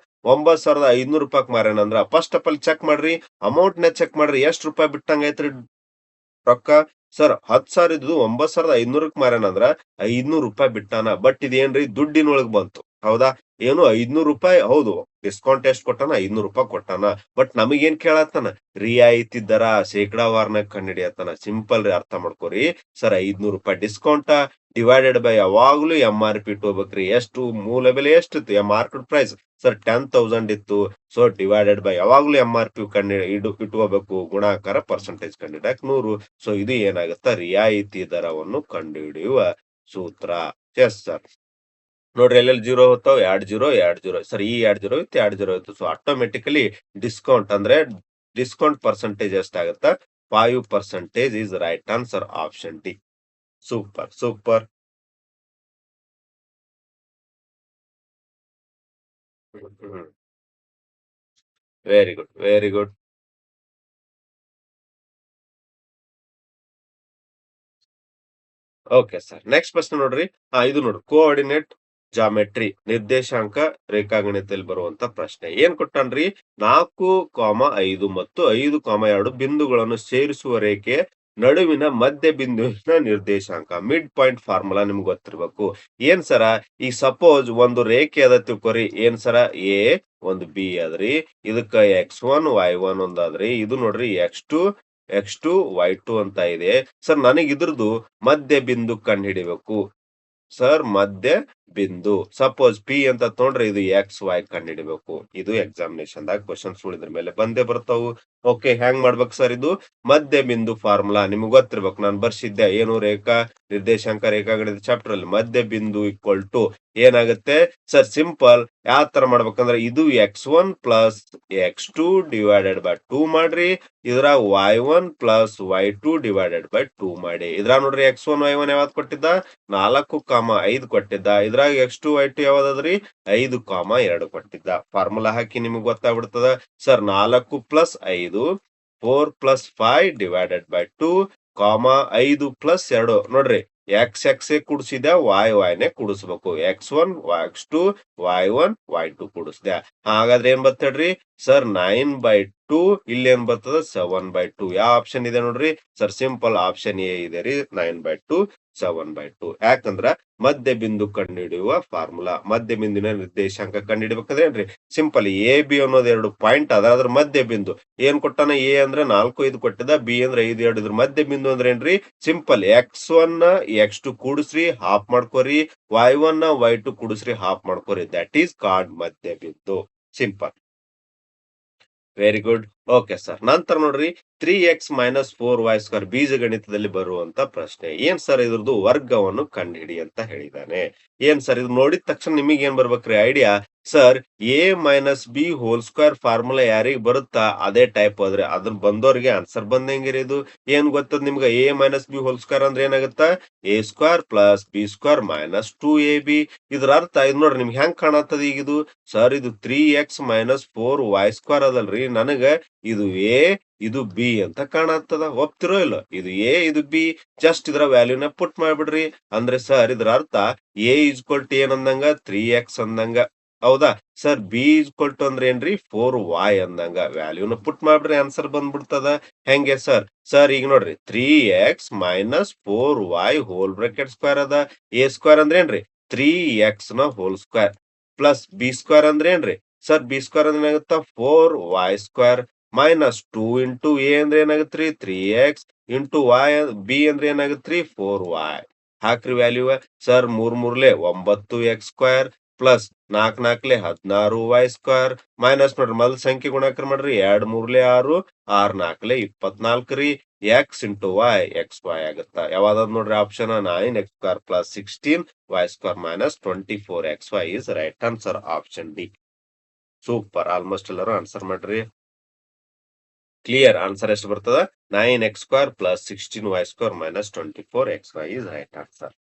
₹9,500ಕ್ ಮಾರ್ಯಾನ ಅಂದ್ರ ಫಸ್ಟ್ ಆಫ್ ಆಲ್ ಚೆಕ್ ಮಾಡ್ರಿ. ಅಮೌಂಟ್‌ನ ಚೆಕ್ ಮಾಡ್ರಿ. ಎಷ್ಟ್ ರೂಪಾಯಿ ಬಿಟ್ಟಂಗೈತ್ರಿ ರೊಕ್ಕ? ಸರ್ 10,000 ಇದ್ದಿದ್ದು 9,500ಕ್ ಮಾರ್ಯಾನಂದ್ರ ₹500 ಬಿಟ್ಟಾನ. ಬಟ್ ಇದೇನ್ರಿ ದುಡ್ಡಿನೊಳಗ್ ಬಂತು. ಹೌದಾ? ಏನು ₹500 ಹೌದು. ಡಿಸ್ಕೌಂಟ್ ಎಷ್ಟ್ ಕೊಟ್ಟಾನ? ₹500 ಕೊಟ್ಟಾನ. ಬಟ್ ನಮಗೇನ್ ಕೇಳತ್ತಾನ? ರಿಯಾಯಿತಿ ದರ ಶೇಕಡಾವಾರ್ನಾಗ್ ಕಂಡಿಡಿಯತ್ತಾನ. ಸಿಂಪಲ್ ರೀ ಅರ್ಥ ಮಾಡ್ಕೋರಿ. ಸರ್ ₹500 ಡಿಸ್ಕೌಂಟ ಡಿವೈಡೆಡ್ ಬೈ ಯಾವಾಗ್ಲೂ MRP ಇಟ್ಕೋಬೇಕ್ರಿ. ಎಷ್ಟು? ಮೂಲ ಬೆಲೆ ಎಷ್ಟಿತ್ತು? ಮಾರ್ಕೆಟ್ ಪ್ರೈಸ್ ಸರ್ 10,000 ಇತ್ತು. ಸೊ ಡಿವೈಡೆಡ್ ಬೈ ಯಾವಾಗ್ಲೂ MRP ಇಟ್ಕೋಬೇಕು. ಗುಣಾಕಾರ ಪರ್ಸೆಂಟೇಜ್ ಕಂಡಿಡಿಯಾಕ 100. ಸೊ ಇದು ಏನಾಗುತ್ತ? ರಿಯಾಯಿತಿ ದರವನ್ನು ಕಂಡುಹಿಡಿಯುವ ಸೂತ್ರ. Yes sir. ನೋಡ್ರಿ ಎಲ್ಲೆಲ್ಲಿ 0 ಹೋಗ್ತಾವ? 2 ಜೀರೋ, 2 ಜೀರೋ. ಸರ್ ಈ 2 ಜೀರೋ ಇತ್ತು, 2 ಜೀರೋ ಇತ್ತು. ಸೊ ಆಟೋಮೆಟಿಕಲಿ ಡಿಸ್ಕೌಂಟ್ ಅಂದ್ರೆ ಡಿಸ್ಕೌಂಟ್ ಪರ್ಸೆಂಟೇಜ್ ಎಷ್ಟಾಗತ್ತ? 5% is right answer. Option D. Super, super. Hmm. Very good, very good. Okay sir. Next ಪ್ರಶ್ನೆ ನೋಡ್ರಿ. ಇದು ನೋಡ್ರಿ ಕೋಆರ್ಡಿನೇಟ್ ಜಾಮೆಟ್ರಿ ನಿರ್ದೇಶಾಂಕ ರೇಖಾಗಣಿತದಲ್ಲಿ ಬರುವಂತ ಪ್ರಶ್ನೆ. ಏನ್ ಕೊಟ್ಟಾನ್ರಿ? 4,5 ಮತ್ತು 5,2 ಬಿಂದುಗಳನ್ನು ಸೇರಿಸುವ ರೇಖೆ ನಡುವಿನ ಮಧ್ಯ ಬಿಂದುವಿನ ನಿರ್ದೇಶಾಂಕ. ಮಿಡ್ ಪಾಯಿಂಟ್ ಫಾರ್ಮುಲಾ ನಿಮ್ಗೆ ಗೊತ್ತಿರ್ಬೇಕು. ಏನ್ ಸರ? ಈಗ ಸಪೋಸ್ ಒಂದು ರೇಖೆ ಅದ ತಿಳ್ಕೊರಿ. ಏನ್ ಸರ? ಎ ಒಂದು ಬಿ ಅದ್ರಿ. ಇದಕ್ಕ X1 Y1 ಒಂದಾದ್ರಿ. ಇದು ನೋಡ್ರಿ X2 Y2 ಅಂತ ಇದೆ. ಸರ್ ನನಗ್ ಇದ್ರದ್ದು ಮಧ್ಯ ಬಿಂದು ಕಂಡುಹಿಡಿಬೇಕು. ಸರ್ ಮಧ್ಯ ಬಿಂದು ಸಪೋಸ್ ಪಿ ಅಂತ ತಗೊಂಡ್ರೆ ಇದು ಎಕ್ಸ್ ವೈ ಕಂಡುಹಿಡಿಬೇಕು. ಇದು ಎಕ್ಸಾಮಿನೇಷನ್ ದಾಗ ಕ್ವಶನ್ಸ್ ಇದ್ರ ಮೇಲೆ ಬಂದೇ ಬರ್ತಾವು. ಓಕೆ, ಹೆಂಗ್ ಮಾಡ್ಬೇಕು ಸರ್? ಇದು ಮಧ್ಯ ಬಿಂದು ಫಾರ್ಮುಲಾ ನಿಮ್ಗೆ ಗೊತ್ತಿರ್ಬೇಕು. ನಾನು ಬರ್ಸಿದ್ದೆ ಏನು ನಿರ್ದೇಶಾಂಕ ರೇಖಾಗಣಿತ ಚಾಪ್ಟರ್ ಅಲ್ಲಿ ಮಧ್ಯ ಬಿಂದು ಈಕ್ವಲ್ ಟು ಏನಾಗುತ್ತೆ ಸರ್? ಸಿಂಪಲ್ ಯಾವ ತರ ಮಾಡ್ಬೇಕಂದ್ರೆ ಇದು X1 plus X2 divided by 2 ಮಾಡ್ರಿ. ಇದ್ರಾಗ Y1 plus Y2 divided by 2 ಮಾಡಿ. ಇದ್ರಾಗ ನೋಡ್ರಿ X1 Y1 ಯಾವ್ದು ಕೊಟ್ಟಿದ್ದ? 4,5 ಕೊಟ್ಟಿದ್ದ. ಇದ್ರಾಗ X2 Y2 ಯಾವ್ದಾದ್ರಿ? 5,2 ಕೊಟ್ಟಿದ್ದ. ಫಾರ್ಮುಲಾ ಹಾಕಿ ನಿಮ್ಗೆ ಗೊತ್ತಾಗ್ಬಿಡ್ತದ. Sir 4 plus 5 4 plus 5 divided by 2 5 plus 2 ನೋಡ್ರಿ ಎಕ್ಸ್ ಕೂಡಿಸಿದೆ, ವೈ ನೇ ಕೂಡಿಸ್ಬೇಕು. X1 X2 Y1 Y2 ಕೂಡಿಸ್ದೆ. ಹಾಗಾದ್ರೆ ಏನ್ ಬರ್ತೇಳ್ರಿ ಸರ್? 9/2. ಇಲ್ಲಿ ಏನ್ ಬರ್ತದ? 7/2. ಯಾವ ಆಪ್ಷನ್ ಇದೆ ನೋಡ್ರಿ ಸರ್? ಸಿಂಪಲ್ ಆಪ್ಷನ್ ಎ ಇದೆ ರೀ. 9/2 7/2. ಯಾಕಂದ್ರ ಮಧ್ಯ ಬಿಂದು ಕಂಡುಹಿಡಿಯುವ ಫಾರ್ಮುಲಾ. ಮಧ್ಯ ಬಿಂದುವಿನ ನಿರ್ದೇಶಾಂಕ ಕಂಡುಹಿಡಿಬೇಕಂದ್ರೆ ಏನ್ರಿ? ಸಿಂಪಲ್ ಎ ಬಿ ಅನ್ನೋದು 2 ಪಾಯಿಂಟ್ ಅದ. ಅದ್ರ ಮಧ್ಯ ಬಿಂದು ಏನ್ ಕೊಟ್ಟಾನ? ಎ ಅಂದ್ರೆ 4 5 ಕೊಟ್ಟಿದ್ದ, ಬಿ ಅಂದ್ರೆ 5 2. ಇದ್ರ ಮಧ್ಯ ಬಿಂದು ಅಂದ್ರೆ ಏನ್ರಿ? ಸಿಂಪಲ್ X1 X2 ಕೂಡಿಸ್ರಿ, ಹಾಫ್ ಮಾಡ್ಕೋರಿ. Y1 Y2 ಕೂಡಿಸ್ರಿ, ಹಾಫ್ ಮಾಡ್ಕೋರಿ. ದಟ್ ಈಸ್ ಕಾಲ್ಡ್ ಮಧ್ಯ ಬಿಂದು. Simple. Very good. Okay sir. ನಂತರ ನೋಡ್ರಿ 3x ಮೈನಸ್ 4y² ಬೀಜಗಣಿತದಲ್ಲಿ ಬರುವಂತ ಪ್ರಶ್ನೆ. ಏನ್ ಸರ್? ಇದ್ರದ್ದು ವರ್ಗವನ್ನು ಕಂಡುಹಿಡಿ ಅಂತ ಹೇಳಿದಾನೆ. ಏನ್ ಸರ್? ಇದು ನೋಡಿದ ತಕ್ಷಣ ನಿಮಗೆ ಏನ್ ಬರ್ಬೇಕ್ರಿ idea? Sir A minus B whole square formula ಯಾರಿಗ್ ಬರುತ್ತಾ ಅದೇ ಟೈಪ್ ಹೋದ್ರೆ ಅದನ್ನ ಬಂದವ್ರಿಗೆ ಆನ್ಸರ್ ಬಂದಂಗಿರಿ. ಇದು ಏನ್ ಗೊತ್ತದ ನಿಮ್ಗೆ? A minus B whole square ಅಂದ್ರೆ ಏನಾಗುತ್ತ? A square plus b square minus 2ab. ಇದ್ರ ಅರ್ಥ ಇದು ನೋಡ್ರಿ ನಿಮ್ಗೆ ಹೆಂಗ್ ಕಾಣತ್ತದ ಈಗ ಇದು? ಸರ್ ಇದು 3x ಮೈನಸ್ 4y² ಅದಲ್ರಿ. ನನಗ ಇದು ಎ ಇದು ಬಿ ಅಂತ ಕಾಣತ್ತದ. ಒಪ್ತಿರೋ ಇಲ್ಲ? ಇದು ಎ ಇದು ಬಿ. ಜಸ್ಟ್ ಇದ್ರ ವ್ಯಾಲ್ಯೂನ ಪುಟ್ ಮಾಡ್ಬಿಡ್ರಿ. ಅಂದ್ರೆ ಸರ್ ಇದ್ರ ಅರ್ಥ ಎ ಈಕ್ವಲ್ ಟು ಏನ್ ಅಂದಂಗ? 3x ಅಂದಂಗ. ಹೌದಾ ಸರ್? ಬಿ ಈಕ್ವಲ್ ಟು ಅಂದ್ರೆ ಏನ್ರಿ? 4y ಅಂದಂಗ. ವ್ಯಾಲ್ಯೂನ ಪುಟ್ ಮಾಡ್ಬಿಡ್ರಿ, ಆನ್ಸರ್ ಬಂದ್ಬಿಡ್ತದ. ಹೆಂಗೆ ಸರ್? ಸರ್ ಈಗ ನೋಡ್ರಿ 3x minus 4y whole bracket square ಅದ. ಎ ಸ್ಕ್ವೇರ್ ಅಂದ್ರೆ ಏನ್ರಿ? 3x ನ whole square plus b square ಅಂದ್ರೆ ಏನ್ರಿ? ಸರ್ ಬಿ ಸ್ಕ್ವೇರ್ ಅಂದ್ರೆ ಏನಾಗುತ್ತ? 4y² ಮೈನಸ್ 2 ಇಂಟು ಎ ಅಂದ್ರೆ ಏನಾಗತ್ರಿ? 3x ಇಂಟು ಬಿ ಅಂದ್ರೆ ಏನಾಗತ್ರಿ? 4y. ಹಾಕ್ರಿ value. Sir 3 3 9x² plus 4 4 16y² minus ನೋಡ್ರಿ ಮೊದಲ ಸಂಖ್ಯೆ ಗುಣಾಕಾರ ಮಾಡ್ರಿ. 2 3 6 6 4 24 ರೀ. ಎಕ್ಸ್ ಇಂಟು ಎಕ್ಸ್ ವೈ ಆಗುತ್ತ. ಯಾವ್ದಾದ್ ನೋಡ್ರಿ option? 9x² plus 16y² minus 24xy is right answer. Option D. Super. Almost ಎಲ್ಲರೂ ಆನ್ಸರ್ ಮಾಡ್ರಿ. ಕ್ಲಿಯರ್. ಆನ್ಸರ್ ಎಷ್ಟು ಬರ್ತದ? 9x² plus 16y² minus 24xy is right answer.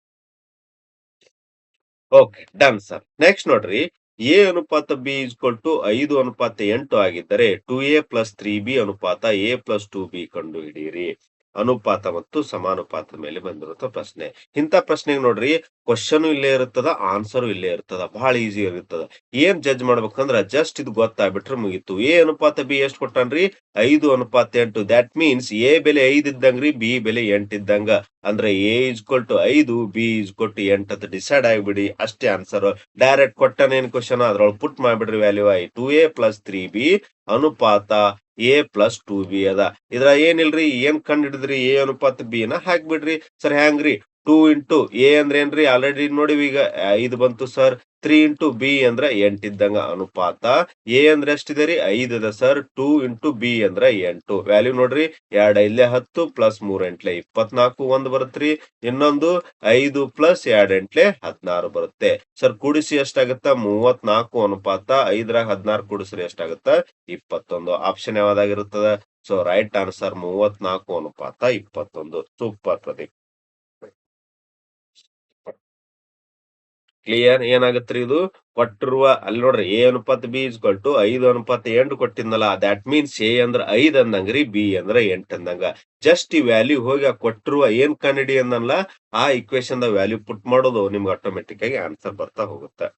Okay done sir. Next ನೋಡ್ರಿ A ಅನುಪಾತ B equal to 5:8 ಆಗಿದ್ದರೆ 2a plus 3b ಅನುಪಾತ a plus 2b ಕಂಡು ಹಿಡಿಯಿರಿ. ಅನುಪಾತ ಮತ್ತು ಸಮಾನುಪಾತದ ಮೇಲೆ ಬಂದಿರುತ್ತ ಪ್ರಶ್ನೆ. ಇಂಥ ಪ್ರಶ್ನೆಗೆ ನೋಡ್ರಿ ಕ್ವಶನ್ ಇಲ್ಲೇ ಇರುತ್ತದ, ಆನ್ಸರ್ ಇಲ್ಲೇ ಇರ್ತದ. ಬಹಳ ಈಸಿ ಇರುತ್ತದ. ಏನ್ ಜಡ್ಜ್ ಮಾಡ್ಬೇಕಂದ್ರ ಜಸ್ಟ್ ಇದು ಗೊತ್ತಾಗ್ಬಿಟ್ರೆ ಮುಗೀತು. ಎ ಅನುಪಾತ ಬಿ ಎಷ್ಟು ಕೊಟ್ಟಾನ್ರಿ? 5:8. ದಟ್ ಮೀನ್ಸ್ ಎ ಬೆಲೆ 5 ಇದ್ದಂಗ್ರಿ, ಬಿ ಬೆಲೆ 8 ಇದ್ದಂಗ. ಅಂದ್ರೆ a equal to 5, b equal to 8 ಅಂತ ಡಿಸೈಡ್ ಆಗ್ಬಿಡಿ. ಅಷ್ಟೇ ಆನ್ಸರ್. ಡೈರೆಕ್ಟ್ ಕೊಟ್ಟನೇನ್ ಕ್ವಶನ್ ಅದ್ರೊಳಗೆ ಪುಟ್ ಮಾಡ್ಬಿಡ್ರಿ ವ್ಯಾಲ್ಯೂ. 2a ಪ್ಲಸ್ 3b ಅನುಪಾತ ಎ ಪ್ಲಸ್ 2b ಅದ. ಇದ್ರ ಏನಿಲ್ರಿ, ಏನ್ ಕಂಡು ಹಿಡಿದ್ರಿ? ಎ ಅನುಪಾತ ಬಿ ನ ಹಾಕ್ಬಿಡ್ರಿ. ಸರ್ ಹ್ಯಾಂಗ್ರಿ? 2 ಇಂಟು ಎ ಅಂದ್ರೆ ಏನ್ರಿ? ಆಲ್ರೆಡಿ ನೋಡಿವಿ ಈಗ 5 ಬಂತು ಸರ್. 3 ಇಂಟು ಬಿ ಅಂದ್ರ 8 ಇದ್ದಂಗ ಅನುಪಾತ. ಎ ಅಂದ್ರೆ ಎಷ್ಟಿದೆ ರೀ? 5 ಅದ ಸರ್. 2 ಇಂಟು ಬಿ ಅಂದ್ರ 8. ವ್ಯಾಲ್ಯೂ ನೋಡ್ರಿ 2 5 10 ಪ್ಲಸ್ 3 8 24 1 ಬರುತ್ತ್ರಿ. ಇನ್ನೊಂದು 5 ಪ್ಲಸ್ 2 8 16 ಬರುತ್ತೆ. ಸರ್ ಕೂಡಿಸಿ ಎಷ್ಟಾಗತ್ತ? 34 ಅನುಪಾತ 5 16 ಕೂಡಿಸ್ರಿ ಎಷ್ಟಾಗತ್ತ? 21. ಆಪ್ಷನ್ ಯಾವ್ದಾಗಿರುತ್ತದ? ಸೊ ರೈಟ್ ಆನ್ಸರ್ 34 ಅನುಪಾತ 21. ಸೂಪರ್ ಪ್ರದೀಪ್. ಕ್ಲಿಯರ್ ಏನಾಗತ್ರಿ ಇದು ಕೊಟ್ಟಿರುವ ಅಲ್ಲಿ ನೋಡ್ರಿ ಎ ಅನುಪಾತ ಬಿ ಇಸ್ ಟು 5:8 ಕೊಟ್ಟಿದ್ನಲ್ಲ ದ್ಯಾಟ್ ಮೀನ್ಸ್ ಎ ಅಂದ್ರ 5 ಅಂದಂಗ್ರಿ ಬಿ ಅಂದ್ರ 8 ಅಂದಂಗ. ಜಸ್ಟ್ ಈ ವ್ಯಾಲ್ಯೂ ಹೋಗಿ ಆ ಕೊಟ್ಟಿರುವ ಏನ್ ಕಂಡಿಡಿ ಅಂದಲ್ಲ ಆ ಇಕ್ವೇಶನ್ ದ ವ್ಯಾಲ್ಯೂ ಪುಟ್ ಮಾಡೋದು ನಿಮ್ಗೆ ಆಟೋಮೆಟಿಕ್ ಆಗಿ ಆನ್ಸರ್ ಬರ್ತಾ ಹೋಗುತ್ತೆ.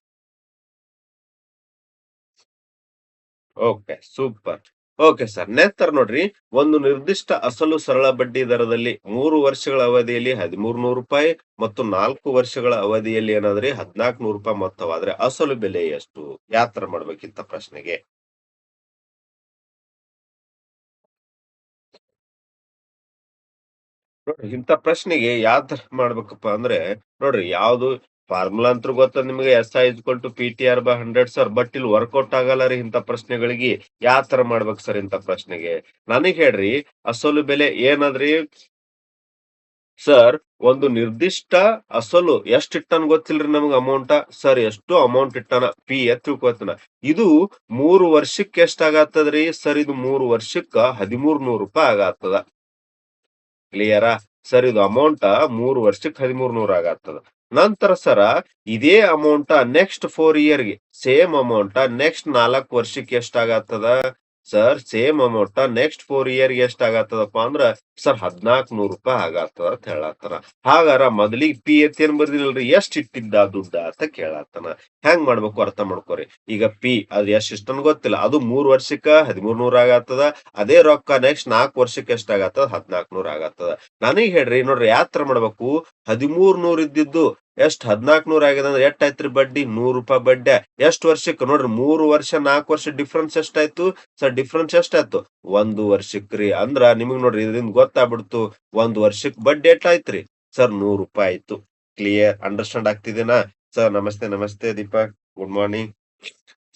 Okay super. Okay sir. Next ನೋಡ್ರಿ ಒಂದು ನಿರ್ದಿಷ್ಟ ಅಸಲು ಸರಳ ಬಡ್ಡಿ ದರದಲ್ಲಿ 3 ವರ್ಷಗಳ ಅವಧಿಯಲ್ಲಿ ₹1300 ಮತ್ತು 4 ವರ್ಷಗಳ ಅವಧಿಯಲ್ಲಿ ಏನಾದ್ರಿ ₹1400 ಮೊತ್ತವಾದ್ರೆ ಅಸಲು ಬೆಲೆ ಎಷ್ಟು? ಯಾವ ತರ ಮಾಡ್ಬೇಕಿಂತ ಪ್ರಶ್ನೆಗೆ? ನೋಡ್ರಿ ಇಂಥ ಪ್ರಶ್ನೆಗೆ ಯಾವ ತರ ಮಾಡ್ಬೇಕಪ್ಪ ಅಂದ್ರೆ ನೋಡ್ರಿ ಯಾವ್ದು ಫಾರ್ಮುಲಾ ಅಂತೂ ಗೊತ್ತ ನಿಮ್ಗೆ SI PTR/100 ಸರ್. ಬಟ್ ಇಲ್ಲಿ ವರ್ಕೌಟ್ ಆಗಲ್ಲ ರೀ ಇಂಥ ಪ್ರಶ್ನೆಗಳಿಗೆ. ಯಾವ ತರ ಮಾಡ್ಬೇಕು ಸರ್ ಇಂಥ ಪ್ರಶ್ನೆಗೆ? ನನಗ್ ಹೇಳ್ರಿ ಅಸಲು ಬೆಲೆ ಏನದ್ರಿ ಸರ್? ಒಂದು ನಿರ್ದಿಷ್ಟ ಅಸಲು ಎಷ್ಟ್ ಇಟ್ಟಾನ ಗೊತ್ತಿಲ್ರಿ ನಮಗ್ ಅಮೌಂಟ. ಸರ್ ಎಷ್ಟು ಅಮೌಂಟ್ ಇಟ್ಟಾನ ಪಿ ತಿಳ್ಕೊತನ. ಇದು 3 ವರ್ಷಕ್ಕೆ ಎಷ್ಟ್ ಆಗತ್ತದ್ರಿ ಸರ್? ಇದು 3 ವರ್ಷಕ್ಕ ₹1300 ಆಗತ್ತದ. ಕ್ಲಿಯರಾ? ಸರ್ ಇದು ಅಮೌಂಟ 3 ವರ್ಷಕ್ಕೆ 1300 ಆಗತ್ತದ. ನಂತರ ಸರ ಇದೇ ಅಮೌಂಟ ನೆಕ್ಸ್ಟ್ 4 ಇಯರ್‌ಗೆ ಸೇಮ್ ಅಮೌಂಟ ನೆಕ್ಸ್ಟ್ 4 ವರ್ಷಕ್ಕೆ ಎಷ್ಟಾಗತ್ತದ? ಸರ್ ಸೇಮ್ ಅಮೌಂಟ ನೆಕ್ಸ್ಟ್ 4 ಇಯರ್‌ಗೆ ಎಷ್ಟಾಗತ್ತದಪ್ಪ ಅಂದ್ರ ಸರ್ ₹1400 ಆಗತ್ತದ ಅಂತ ಹೇಳತ್ತಾನ. ಹಾಗಾರ ಮೊದಲಿಗೆ ಪಿ ಎತ್ ಏನ್ ಬರ್ದಿಲ್ಲಲ್ರಿ ಎಷ್ಟ್ ಇಟ್ಟಿದ್ದ ದುಡ್ಡ ಅಂತ ಕೇಳತ್ತಾನ. ಹೆಂಗ್ ಮಾಡ್ಬೇಕು ಅರ್ಥ ಮಾಡ್ಕೊರಿ. ಈಗ ಪಿ ಅದ್ ಎಷ್ಟ್ ಇಷ್ಟನ್ ಗೊತ್ತಿಲ್ಲ. ಅದು 3 ವರ್ಷಕ್ಕ 1300 ಆಗತ್ತದ. ಅದೇ ರೊಕ್ಕ ನೆಕ್ಸ್ಟ್ 4 ವರ್ಷಕ್ಕೆ ಎಷ್ಟಾಗತ್ತದ? 1400 ಆಗತ್ತದ. ನನಗ್ ಹೇಳ್ರಿ ನೋಡ್ರಿ ಯಾವ ತರ ಮಾಡ್ಬೇಕು? 1300 ಇದ್ದಿದ್ದು ಎಷ್ಟ್ 1400 ಆಗ್ಯದ ಅಂದ್ರೆ ಎಷ್ಟ್ ಆಯ್ತ್ರಿ ಬಡ್ಡಿ? ₹100 ಬಡ್ಡಿ. ಎಷ್ಟ್ ವರ್ಷಕ್ಕೆ ನೋಡ್ರಿ 3 ವರ್ಷ 4 ವರ್ಷ ಡಿಫ್ರೆನ್ಸ್ ಎಷ್ಟಾಯ್ತು? ಸರ್ ಡಿಫ್ರೆನ್ಸ್ ಎಷ್ಟಾಯ್ತು? 1 ವರ್ಷಕ್ರಿ. ಅಂದ್ರ ನಿಮಗ್ ನೋಡ್ರಿ ಇದರಿಂದ ಗೊತ್ತಾಗ್ಬಿಡ್ತು 1 ವರ್ಷಕ್ ಬಡ್ಡಿ ಎಷ್ಟಾಯ್ತ್ರಿ? ಸರ್ ₹100 ಆಯ್ತು. Clear understand ಆಗ್ತಿದೇನಾ? ಸರ್ ನಮಸ್ತೆ, ನಮಸ್ತೆ ದೀಪಕ್. Good morning.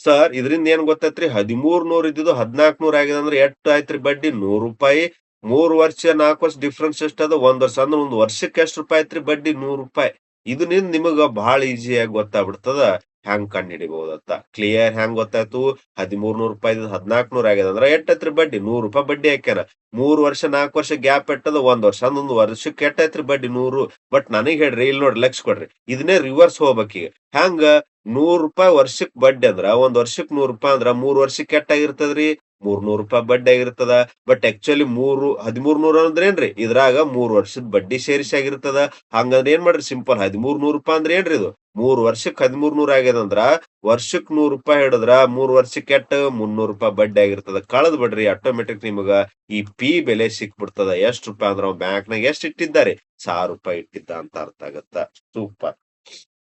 ಸರ್ ಇದರಿಂದ ಏನ್ ಗೊತ್ತೈತ್ರಿ 1300 ಇದ್ದಿದ್ದು 1400 ಆಗಿದೆ ಅಂದ್ರೆ ಎಷ್ಟ್ ಆಯ್ತ್ರಿ ಬಡ್ಡಿ? ₹100. 3 ವರ್ಷ 4 ವರ್ಷ ಡಿಫ್ರೆನ್ಸ್ ಎಷ್ಟದ? 1 ವರ್ಷ. ಅಂದ್ರೆ 1 ವರ್ಷಕ್ಕೆ ಎಷ್ಟ್ ರೂಪಾಯಿ ಆಯ್ತ್ರಿ ಬಡ್ಡಿ? ₹100. ಇದರಿಂದ ನಿಮಗ ಬಹಳ ಈಸಿಯಾಗಿ ಗೊತ್ತಾಗ್ಬಿಡ್ತದ ಹೆಂಗ್ ಕಂಡ್ ಹಿಡಿಬಹುದಂತ. ಕ್ಲಿಯರ್ ಹೆಂಗ್ ಗೊತ್ತಾಯ್ತು? ₹1300 ಇದ್ದಿದ್ದು 1400 ಆಗ್ಯದ ಅಂದ್ರೆ ಎಷ್ಟಾಯ್ತ್ರಿ ಬಡ್ಡಿ? ₹100 ಬಡ್ಡಿ ಹಾಕ್ಯಾನ. 3 ವರ್ಷ 4 ವರ್ಷ ಗ್ಯಾಪ್ ಎಟ್ಟದ? 1 ವರ್ಷ. ಅಂದ್ರ 1 ವರ್ಷಕ್ಕೆ ಎಷ್ಟಾಯ್ತ್ರಿ ಬಡ್ಡಿ? 100. ಬಟ್ ನನಗ್ ಹೇಳ್ರಿ ಇಲ್ಲಿ ನೋಡ್ರಿ ಲಕ್ಷ ಕೊಡ್ರಿ. ಇದನ್ನೇ ರಿವರ್ಸ್ ಹೋಗ್ಬೇಕೀಗ. ಹೆಂಗ? ₹100 ವರ್ಷಕ್ ಬಡ್ಡಿ ಅಂದ್ರ ಒಂದ್ ವರ್ಷಕ್ ₹100 ಅಂದ್ರ 3 ವರ್ಷಕ್ಕೆ ಎಷ್ಟಾಗಿರ್ತದ್ರಿ? ₹300 ಬಡ್ಡಿ ಆಗಿರ್ತದ. ಬಟ್ ಆಕ್ಚುಲಿ 1300 ಅಂದ್ರೆ ಏನ್ರಿ? ಇದ್ರಾಗ 3 ವರ್ಷದ ಬಡ್ಡಿ ಸೇರಿಸಿ ಆಗಿರ್ತದ. ಹಂಗಂದ್ರ ಏನ್ ಮಾಡ್ರಿ ಸಿಂಪಲ್ ₹1300 ಅಂದ್ರೆ ಏನ್ರಿ ಇದು? 3 ವರ್ಷಕ್ 1300 ಆಗ್ಯದಂದ್ರ ವರ್ಷಕ್ ₹100 ಹಿಡದ್ರ 3 ವರ್ಷಕ್ಕೆ ಎಷ್ಟ್? ₹300 ಬಡ್ಡಿ ಆಗಿರ್ತದ. ಕಳದ್ ಬಿಡ್ರಿ ಆಟೋಮೆಟಿಕ್ ನಿಮಗ ಈ ಪಿ ಬೆಲೆ ಸಿಕ್ಬಿಡ್ತದ. ಎಷ್ಟ್ ರೂಪಾಯಿ ಅಂದ್ರ ಅವ್ ಬ್ಯಾಂಕ್ನಾಗ ಎಷ್ಟ್ ಇಟ್ಟಿದ್ದಾರೆ? ₹1000 ಇಟ್ಟಿದ್ದ ಅಂತ ಅರ್ಥ ಆಗತ್ತ. ಸೂಪರ್.